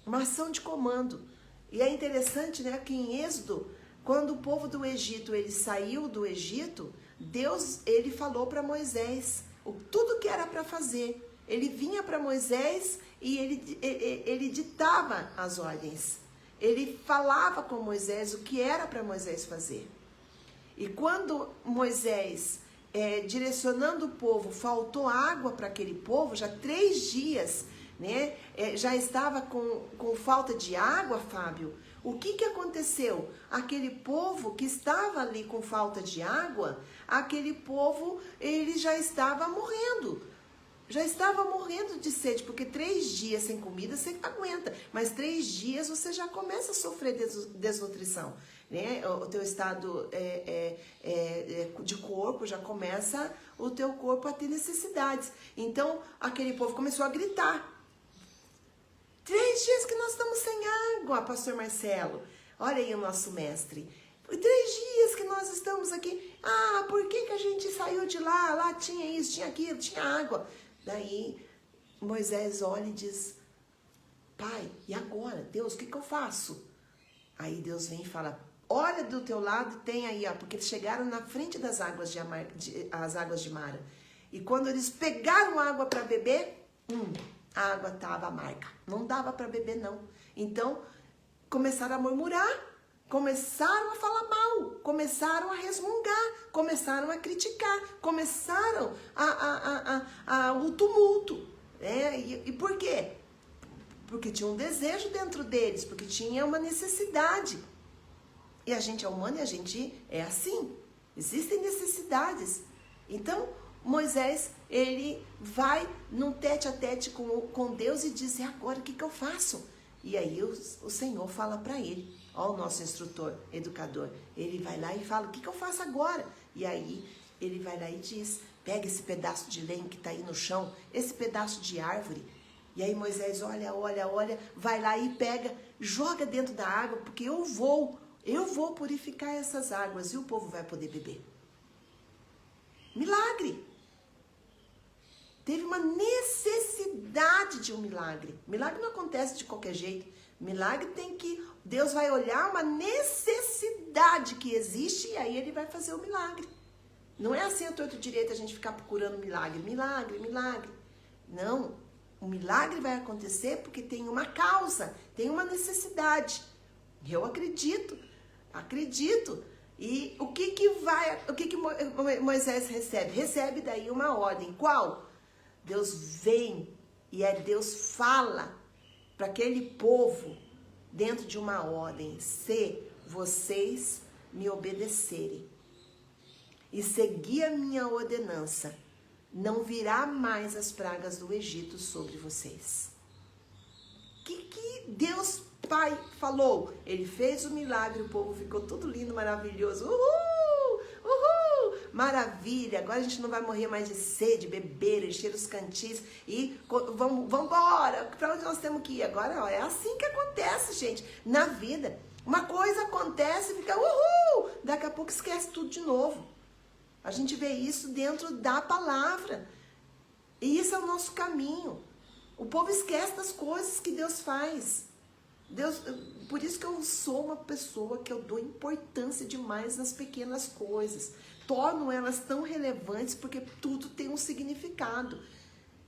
Uma ação de comando. E é interessante, né, que em Êxodo, quando o povo do Egito, ele saiu do Egito, Deus, ele falou para Moisés tudo que era para fazer. Ele vinha para Moisés e ele ditava as ordens. Ele falava com Moisés o que era para Moisés fazer. E quando Moisés, direcionando o povo, faltou água para aquele povo, já 3 dias, né, já estava com falta de água, Fábio. O que aconteceu? Aquele povo que estava ali com falta de água, aquele povo, ele já estava morrendo. Já estava morrendo de sede, porque 3 dias sem comida você aguenta, mas 3 dias você já começa a sofrer desnutrição, né? O teu estado de corpo já começa, o teu corpo a ter necessidades. Então, aquele povo começou a gritar. 3 dias que nós estamos sem água, pastor Marcelo. Olha aí o nosso mestre. 3 dias que nós estamos aqui. Por que a gente saiu de lá? Lá tinha isso, tinha aquilo, tinha água. Daí Moisés olha e diz: Pai, e agora? Deus, o que eu faço? Aí Deus vem e fala: olha do teu lado, tem aí, porque eles chegaram na frente das águas as águas de Mara. E quando eles pegaram água para beber, a água estava amarga. Não dava para beber, não. Então, começaram a murmurar, começaram a falar mal, começaram a resmungar, começaram a criticar, começaram o tumulto. E por quê? Porque tinha um desejo dentro deles, porque tinha uma necessidade. E a gente é humano e a gente é assim. Existem necessidades. Então, Moisés, ele vai num tete a tete com Deus e diz: e agora o que eu faço? E aí o Senhor fala para ele, o nosso instrutor, educador, ele vai lá e fala: o que eu faço agora? E aí ele vai lá e diz: pega esse pedaço de lenha que está aí no chão, esse pedaço de árvore. E aí Moisés olha, vai lá e pega, joga dentro da água, porque eu vou purificar essas águas e o povo vai poder beber. Milagre! Teve uma necessidade de um milagre. Milagre não acontece de qualquer jeito. Milagre tem que... Deus vai olhar uma necessidade que existe e aí ele vai fazer o milagre. Não é assim a torto direito a gente ficar procurando milagre. Milagre, milagre. Não, o milagre vai acontecer porque tem uma causa, tem uma necessidade. Eu acredito. E o que Moisés recebe? Recebe daí uma ordem. Qual? Deus vem e Deus fala para aquele povo dentro de uma ordem: se vocês me obedecerem e seguir a minha ordenança, não virá mais as pragas do Egito sobre vocês. Que Deus Pai falou? Ele fez o milagre, o povo ficou tudo lindo, maravilhoso. Uhul! Uhul! Maravilha! Agora a gente não vai morrer mais de sede, beber, encher os cantis e vamos embora. Para onde nós temos que ir? Agora, ó, é assim que acontece, gente, na vida. Uma coisa acontece e fica uhul! Daqui a pouco esquece tudo de novo. A gente vê isso dentro da palavra. E isso é o nosso caminho. O povo esquece das coisas que Deus faz. Por isso que eu sou uma pessoa que eu dou importância demais nas pequenas coisas. Torno elas tão relevantes porque tudo tem um significado.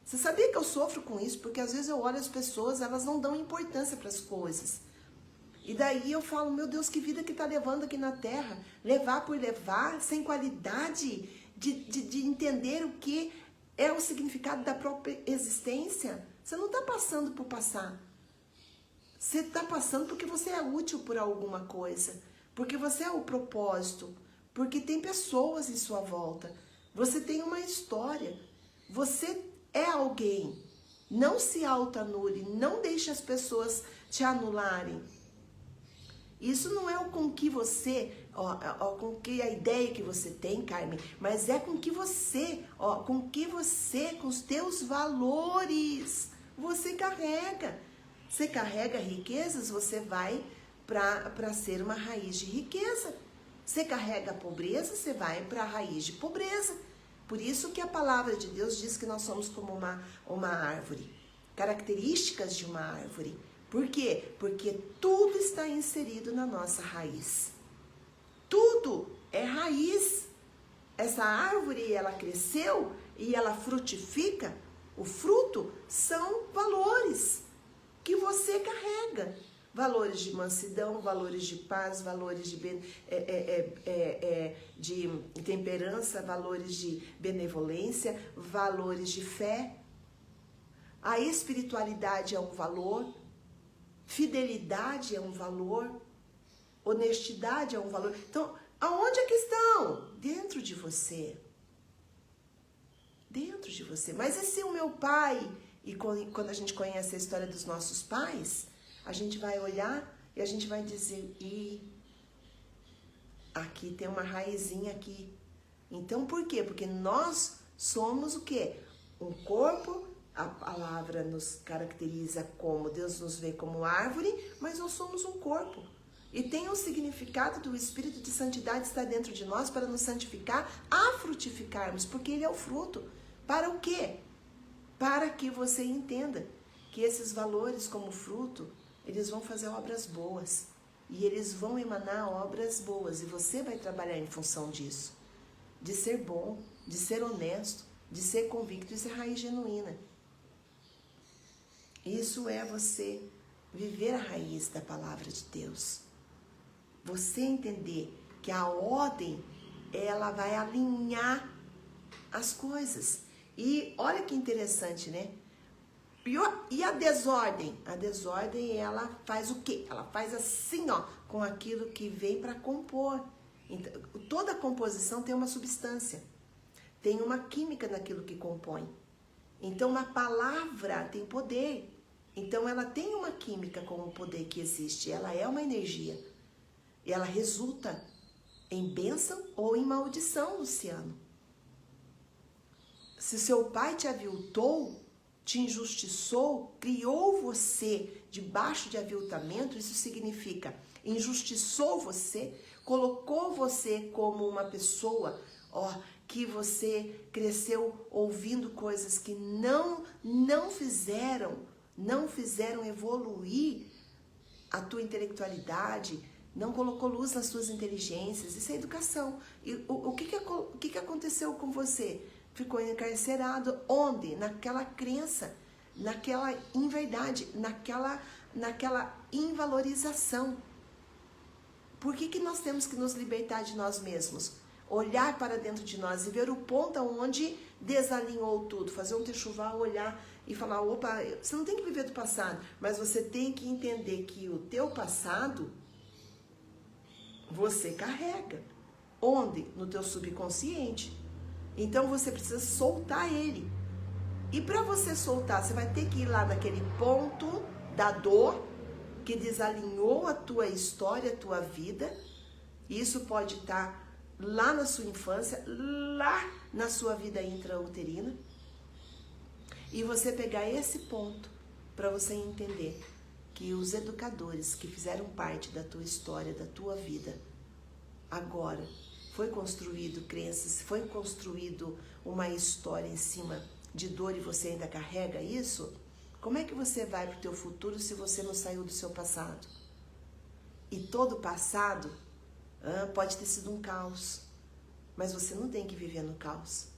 Você sabia que eu sofro com isso? Porque às vezes eu olho as pessoas, elas não dão importância para as coisas. E daí eu falo, meu Deus, que vida que está levando aqui na Terra. Levar por levar, sem qualidade de entender o que é o significado da própria existência. Você não está passando por passar. Você está passando porque você é útil por alguma coisa. Porque você é o propósito. Porque tem pessoas em sua volta. Você tem uma história. Você é alguém. Não se auto-anule. Não deixe as pessoas te anularem. Isso não é o com que você, com que a ideia que você tem, Carmen, mas é com que você, com os teus valores, você carrega. Você carrega riquezas, você vai para ser uma raiz de riqueza. Você carrega a pobreza, você vai para a raiz de pobreza. Por isso que a palavra de Deus diz que nós somos como uma árvore. Características de uma árvore. Por quê? Porque tudo está inserido na nossa raiz. Tudo é raiz. Essa árvore, ela cresceu e ela frutifica. O fruto são valores que você carrega. Valores de mansidão, valores de paz, valores de temperança, valores de benevolência, valores de fé. A espiritualidade é um valor. Fidelidade é um valor, honestidade é um valor. Então, aonde é que estão? Dentro de você. Dentro de você. Mas e se o meu pai, e quando a gente conhece a história dos nossos pais, a gente vai olhar e a gente vai dizer, aqui tem uma raizinha aqui. Então, por quê? Porque nós somos o quê? Um corpo. A palavra nos caracteriza como Deus nos vê como árvore, mas nós somos um corpo. E tem o significado do Espírito de Santidade estar dentro de nós para nos santificar, a frutificarmos, porque Ele é o fruto. Para o quê? Para que você entenda que esses valores como fruto, eles vão fazer obras boas. E eles vão emanar obras boas. E você vai trabalhar em função disso. De ser bom, de ser honesto, de ser convicto, de ser raiz genuína. Isso é você viver a raiz da palavra de Deus. Você entender que a ordem, ela vai alinhar as coisas. E olha que interessante, né? E a desordem? A desordem, ela faz o quê? Ela faz assim, ó, com aquilo que vem para compor. Então, toda composição tem uma substância. Tem uma química naquilo que compõe. Então, uma palavra tem poder. Então, ela tem uma química com o poder que existe. Ela é uma energia. E ela resulta em bênção ou em maldição, Luciano. Se seu pai te aviltou, te injustiçou, criou você debaixo de aviltamento, isso significa injustiçou você, colocou você como uma pessoa, que você cresceu ouvindo coisas que não fizeram evoluir a tua intelectualidade, não colocou luz nas suas inteligências. Isso é educação. E o que aconteceu com você? ficou encarcerado. Onde? Naquela crença, naquela inverdade, naquela invalorização. Por que nós temos que nos libertar de nós mesmos? Olhar para dentro de nós e ver o ponto onde desalinhou tudo. Fazer um techuvá, olhar e falar, opa, você não tem que viver do passado, mas você tem que entender que o teu passado você carrega. Onde? No teu subconsciente. Então você precisa soltar ele. E para você soltar, você vai ter que ir lá naquele ponto da dor que desalinhou a tua história, a tua vida. Isso pode estar lá na sua infância, lá na sua vida intrauterina. E você pegar esse ponto para você entender que os educadores que fizeram parte da tua história, da tua vida, agora foi construído crenças, foi construído uma história em cima de dor e você ainda carrega isso? Como é que você vai para o teu futuro se você não saiu do seu passado? E todo passado pode ter sido um caos, mas você não tem que viver no caos.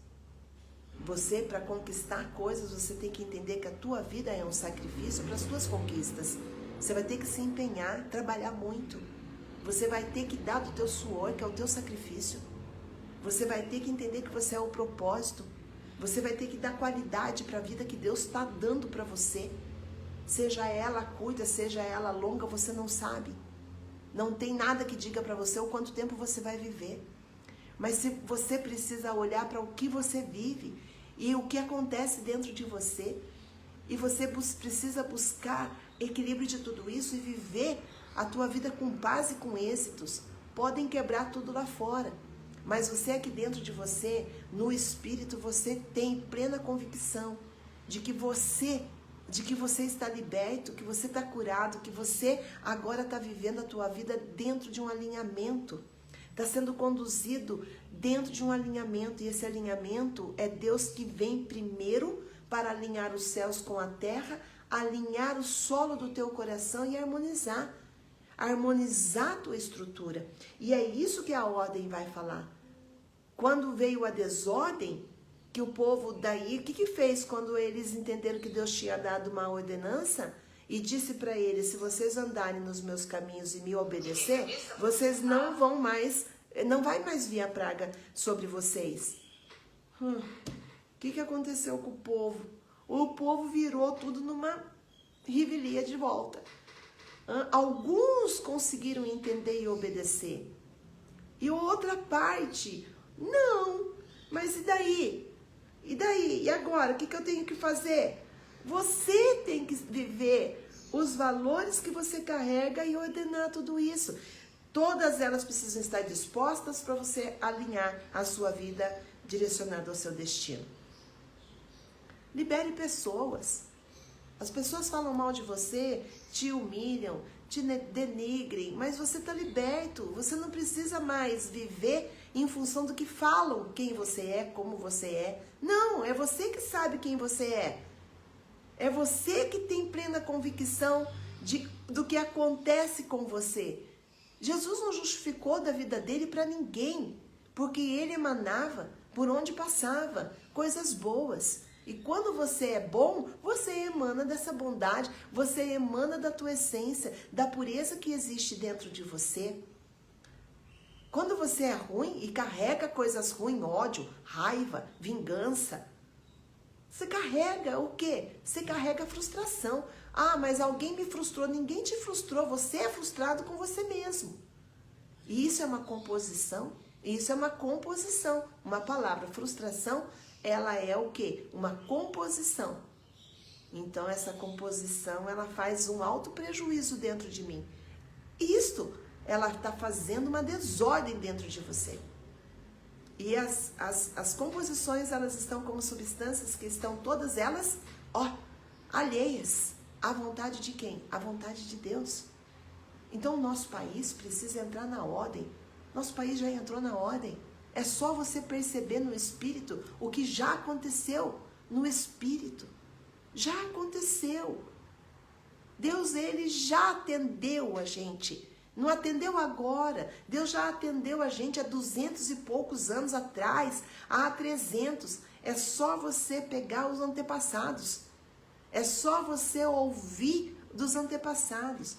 Você, para conquistar coisas, você tem que entender que a tua vida é um sacrifício para as tuas conquistas. Você vai ter que se empenhar, trabalhar muito. Você vai ter que dar do teu suor, que é o teu sacrifício. Você vai ter que entender que você é o propósito. Você vai ter que dar qualidade para a vida que Deus está dando para você. Seja ela curta, seja ela longa, você não sabe. Não tem nada que diga para você o quanto tempo você vai viver. Mas se você precisa olhar para o que você vive e o que acontece dentro de você, e você precisa buscar equilíbrio de tudo isso e viver a tua vida com paz e com êxitos. Podem quebrar tudo lá fora, mas você aqui dentro de você, no espírito, você tem plena convicção de que você está liberto, que você está curado, que você agora está vivendo a tua vida dentro de um alinhamento. Está sendo conduzido dentro de um alinhamento, e esse alinhamento é Deus que vem primeiro para alinhar os céus com a terra, alinhar o solo do teu coração e harmonizar a tua estrutura. E é isso que a ordem vai falar. Quando veio a desordem, que o povo daí, o que fez quando eles entenderam que Deus tinha dado uma ordenança? E disse para eles, se vocês andarem nos meus caminhos e me obedecer, vocês não vai mais vir a praga sobre vocês. O que aconteceu com o povo? O povo virou tudo numa revelia de volta. Alguns conseguiram entender e obedecer. E outra parte, não. Mas e daí? E daí? E agora? O que eu tenho que fazer? Você tem que viver os valores que você carrega e ordenar tudo isso. Todas elas precisam estar dispostas para você alinhar a sua vida direcionada ao seu destino. Libere pessoas. As pessoas falam mal de você, te humilham, te denigrem, mas você está liberto. Você não precisa mais viver em função do que falam, quem você é, como você é. Não, é você que sabe quem você é. É você que tem plena convicção do que acontece com você. Jesus não justificou da vida dele para ninguém, porque ele emanava por onde passava coisas boas. E quando você é bom, você emana dessa bondade, você emana da tua essência, da pureza que existe dentro de você. Quando você é ruim e carrega coisas ruins, ódio, raiva, vingança, você carrega o quê? Você carrega frustração. Ah, mas alguém me frustrou. Ninguém te frustrou. Você é frustrado com você mesmo. E isso é uma composição. Isso é uma composição. Uma palavra, frustração, ela é o quê? Uma composição. Então, essa composição, ela faz um alto prejuízo dentro de mim. Isto, ela está fazendo uma desordem dentro de você. E as composições, elas estão como substâncias que estão todas elas, alheias à vontade de quem? À vontade de Deus. Então, o nosso país precisa entrar na ordem. Nosso país já entrou na ordem. É só você perceber no espírito o que já aconteceu no espírito. Já aconteceu. Deus, ele já atendeu a gente. Não atendeu agora. Deus já atendeu a gente há 200 e poucos anos atrás, há 300. É só você pegar os antepassados. É só você ouvir dos antepassados.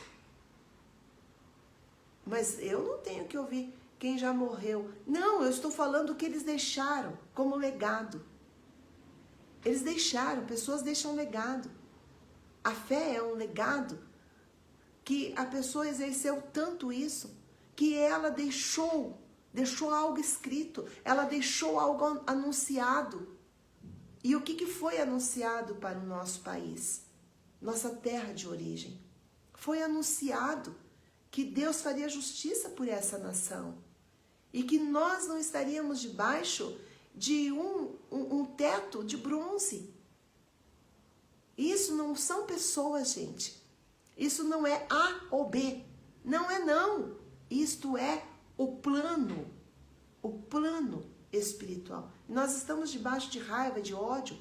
Mas eu não tenho que ouvir quem já morreu. Não, eu estou falando o que eles deixaram como legado. Eles deixaram, pessoas deixam legado. A fé é um legado que a pessoa exerceu tanto isso, que ela deixou algo escrito, ela deixou algo anunciado. E o que foi anunciado para o nosso país? Nossa terra de origem. Foi anunciado que Deus faria justiça por essa nação e que nós não estaríamos debaixo de um teto de bronze. Isso não são pessoas, gente. Isso não é A ou B. Não é não. Isto é o plano espiritual. Nós estamos debaixo de raiva, de ódio,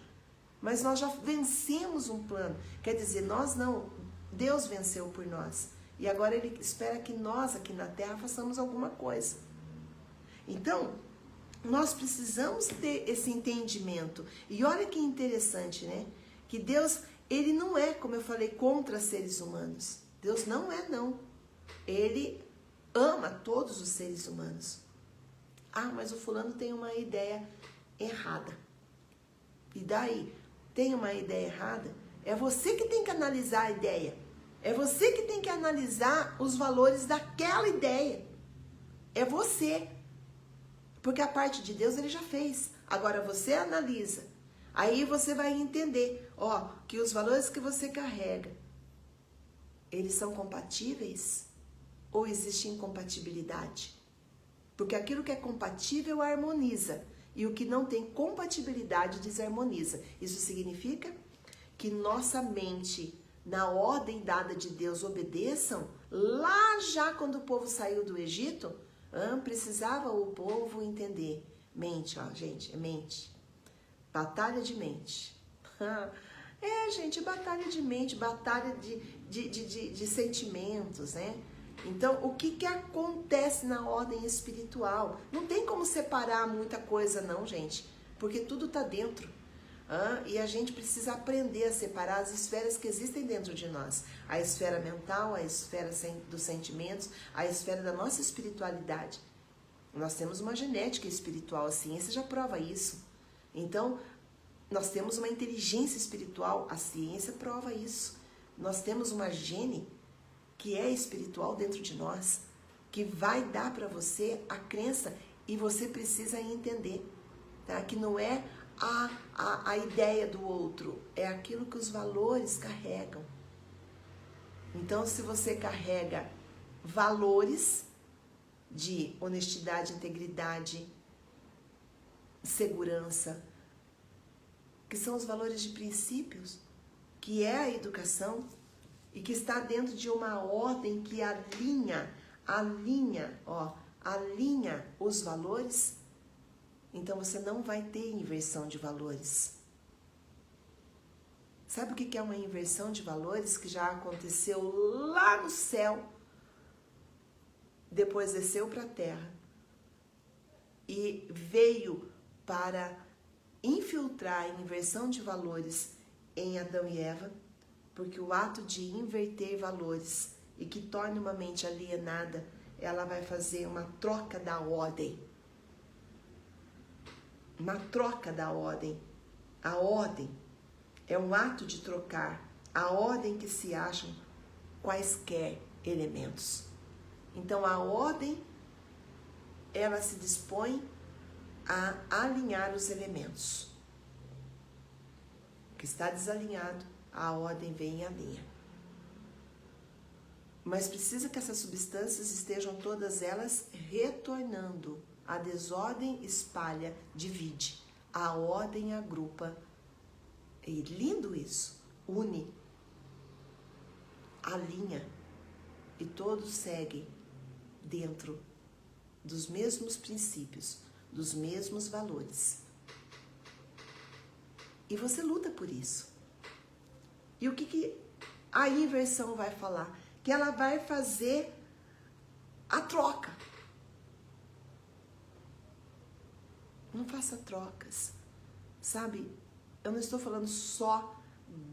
mas nós já vencemos um plano. Quer dizer, nós não, Deus venceu por nós. E agora Ele espera que nós aqui na Terra façamos alguma coisa. Então, nós precisamos ter esse entendimento. E olha que interessante, né? Que Deus, Ele não é, como eu falei, contra seres humanos. Deus não é, não. Ele ama todos os seres humanos. Ah, mas o fulano tem uma ideia errada. E daí? Tem uma ideia errada? É você que tem que analisar a ideia. É você que tem que analisar os valores daquela ideia. É você. Porque a parte de Deus Ele já fez. Agora você analisa. Aí você vai entender, ó, que os valores que você carrega, eles são compatíveis ou existe incompatibilidade? Porque aquilo que é compatível harmoniza e o que não tem compatibilidade desarmoniza. Isso significa que nossa mente, na ordem dada de Deus, obedeçam. Lá já quando o povo saiu do Egito, precisava o povo entender. Mente, ó, gente, é mente. Batalha de mente. É, gente, batalha de mente, batalha de sentimentos, né? Então, o que acontece na ordem espiritual? Não tem como separar muita coisa não, gente, porque tudo está dentro. E a gente precisa aprender a separar as esferas que existem dentro de nós. A esfera mental, a esfera dos sentimentos, a esfera da nossa espiritualidade. Nós temos uma genética espiritual, a ciência já prova isso. Então, nós temos uma inteligência espiritual, a ciência prova isso. Nós temos uma gene que é espiritual dentro de nós, que vai dar para você a crença e você precisa entender, tá? Que não é a ideia do outro, é aquilo que os valores carregam. Então, se você carrega valores de honestidade, integridade, segurança, que são os valores de princípios, que é a educação, e que está dentro de uma ordem que alinha os valores, então você não vai ter inversão de valores. Sabe o que é uma inversão de valores que já aconteceu lá no céu, depois desceu para a terra e veio para infiltrar a inversão de valores em Adão e Eva? Porque o ato de inverter valores e que torne uma mente alienada, ela vai fazer uma troca da ordem. Uma troca da ordem. A ordem é um ato de trocar a ordem que se acham quaisquer elementos. Então a ordem, ela se dispõe a alinhar os elementos. O que está desalinhado, a ordem vem e alinha. Mas precisa que essas substâncias estejam todas elas retornando. A desordem espalha, divide. A ordem agrupa. E lindo isso. Une. Alinha. E todos seguem dentro dos mesmos princípios, dos mesmos valores. E você luta por isso. E o que a inversão vai falar? Que ela vai fazer a troca. Não faça trocas. Sabe, eu não estou falando só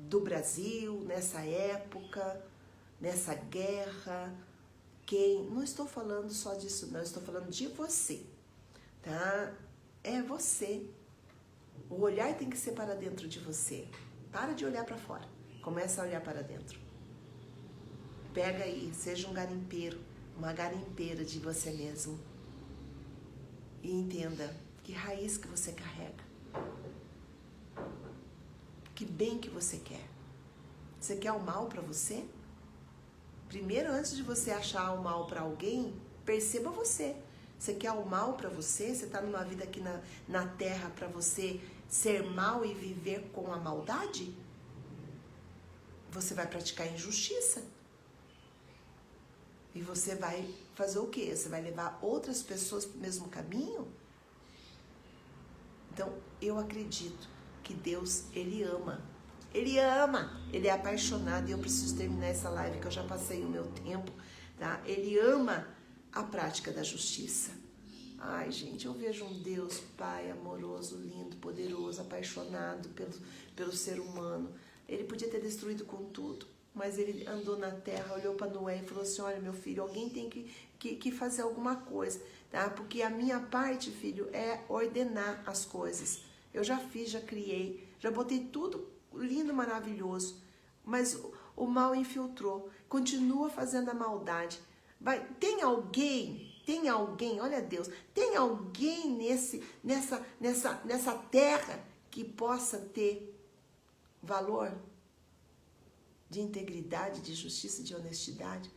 do Brasil, nessa época, nessa guerra, não estou falando só disso, não, eu estou falando de você, tá? É você. O olhar tem que ser para dentro de você. Para de olhar para fora, começa a olhar para dentro. Pega aí, seja um garimpeiro, uma garimpeira de você mesmo. E entenda que raiz que você carrega. Que bem que você quer. Você quer o mal para você? Primeiro, antes de você achar o mal para alguém, perceba você. Você quer o mal para você? Você está numa vida aqui na Terra para você ser mal e viver com a maldade? Você vai praticar injustiça. E você vai fazer o quê? Você vai levar outras pessoas para o mesmo caminho? Então, eu acredito que Deus, Ele ama. Ele ama, Ele é apaixonado. E eu preciso terminar essa live, que eu já passei o meu tempo, tá? Ele ama a prática da justiça. Ai, gente, eu vejo um Deus, Pai amoroso, lindo, poderoso, apaixonado pelo ser humano. Ele podia ter destruído com tudo, mas ele andou na terra, olhou para Noé e falou assim, olha, meu filho, alguém tem que fazer alguma coisa, tá? Porque a minha parte, filho, é ordenar as coisas. Eu já fiz, já criei, já botei tudo lindo, maravilhoso, mas o mal infiltrou, continua fazendo a maldade. Tem alguém, olha Deus, tem alguém nessa terra que possa ter valor de integridade, de justiça, de honestidade?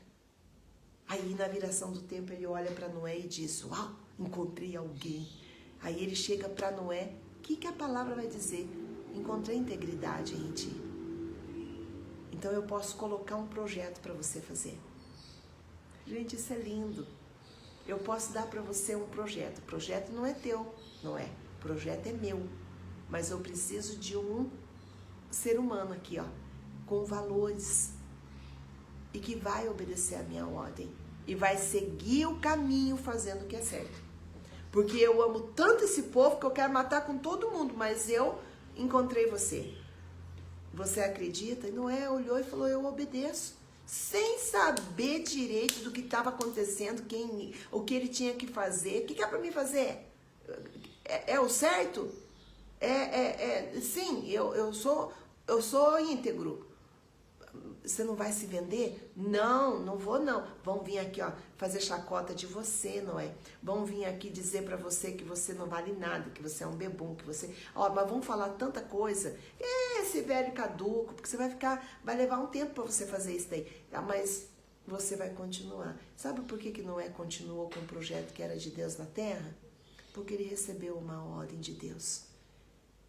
Aí na viração do tempo ele olha para Noé e diz, uau, encontrei alguém. Aí ele chega para Noé, o que a palavra vai dizer? Encontrei integridade em ti. Então eu posso colocar um projeto para você fazer. Gente, isso é lindo. Eu posso dar para você um projeto. O projeto não é teu, não é? O projeto é meu. Mas eu preciso de um ser humano aqui, ó, com valores. E que vai obedecer a minha ordem. E vai seguir o caminho fazendo o que é certo. Porque eu amo tanto esse povo que eu quero matar com todo mundo. Mas eu encontrei você. Você acredita? E Noé olhou e falou, eu obedeço. Sem saber direito do que estava acontecendo, o que ele tinha que fazer. O que é para mim fazer? É o certo? Sim, eu sou íntegro. Você não vai se vender? Não, não vou não. Vão vir aqui, ó, fazer chacota de você, não é? Vão vir aqui dizer pra você que você não vale nada, que você é um bebum, que você... Ó, mas vão falar tanta coisa. Esse velho caduco, porque você vai levar um tempo pra você fazer isso daí. Ah, mas você vai continuar. Sabe por que Noé continuou com o projeto que era de Deus na terra? Porque ele recebeu uma ordem de Deus.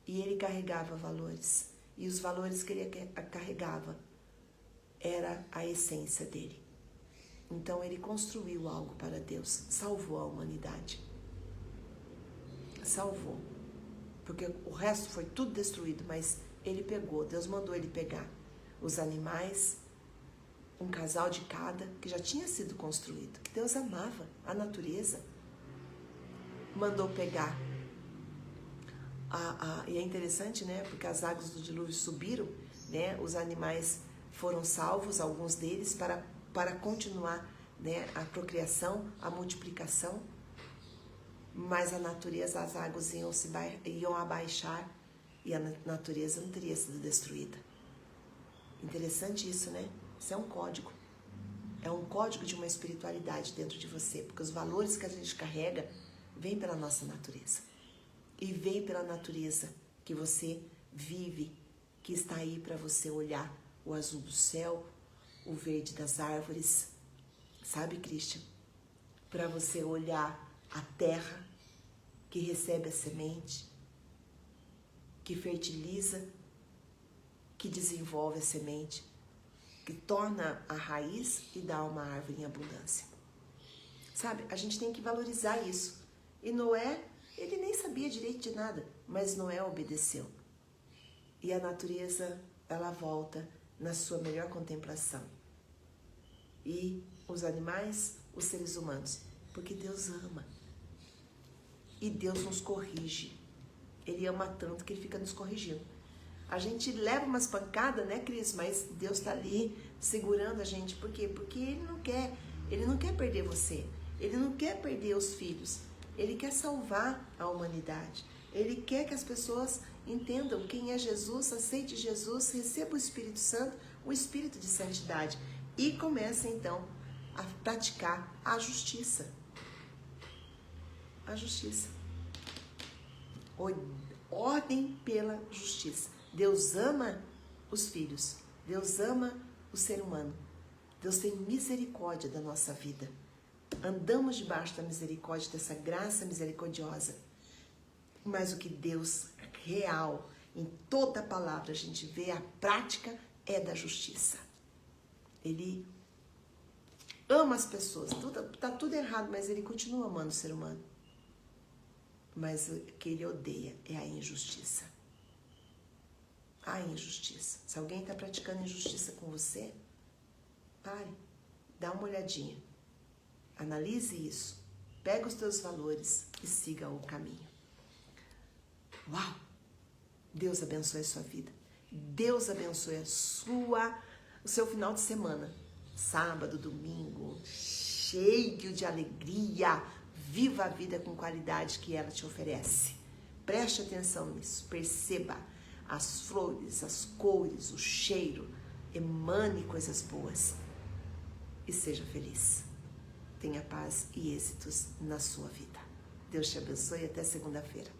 E ele carregava valores. E os valores que ele carregava era a essência dele. Então ele construiu algo para Deus, salvou a humanidade. Salvou. Porque o resto foi tudo destruído, mas ele pegou, Deus mandou ele pegar os animais, um casal de cada, que já tinha sido construído, que Deus amava, a natureza. Mandou pegar. E é interessante, né? Porque as águas do dilúvio subiram, né? Os animais foram salvos, alguns deles, para continuar, né, a procriação, a multiplicação. Mas a natureza, as águas iam abaixar e a natureza não teria sido destruída. Interessante isso, né? Isso é um código. É um código de uma espiritualidade dentro de você, porque os valores que a gente carrega vêm pela nossa natureza. E vem pela natureza que você vive, que está aí para você olhar o azul do céu, o verde das árvores, sabe, Christian? Para você olhar a terra que recebe a semente, que fertiliza, que desenvolve a semente, que torna a raiz e dá uma árvore em abundância. Sabe, a gente tem que valorizar isso. E Noé, ele nem sabia direito de nada, mas Noé obedeceu. E a natureza, ela volta na sua melhor contemplação. E os animais, os seres humanos, porque Deus ama. E Deus nos corrige. Ele ama tanto que ele fica nos corrigindo. A gente leva umas pancadas, né, Cris? Mas Deus está ali segurando a gente. Por quê? Porque Ele não quer perder você. Ele não quer perder os filhos. Ele quer salvar a humanidade. Ele quer que as pessoas entendam quem é Jesus, aceite Jesus, receba o Espírito Santo, o Espírito de santidade. E comecem, então, a praticar a justiça. A justiça. Ordem pela justiça. Deus ama os filhos. Deus ama o ser humano. Deus tem misericórdia da nossa vida. Andamos debaixo da misericórdia, dessa graça misericordiosa. Mas o que Deus real, em toda a palavra, a gente vê, a prática é da justiça. Ele ama as pessoas. Tá tudo errado, mas ele continua amando o ser humano. Mas o que ele odeia é a injustiça. A injustiça. Se alguém está praticando injustiça com você, pare, dá uma olhadinha. Analise isso. Pega os teus valores e siga o caminho. Uau! Deus abençoe a sua vida. Deus abençoe o seu final de semana. Sábado, domingo, cheio de alegria. Viva a vida com qualidade que ela te oferece. Preste atenção nisso. Perceba as flores, as cores, o cheiro. Emane coisas boas. E seja feliz. Tenha paz e êxitos na sua vida. Deus te abençoe e até segunda-feira.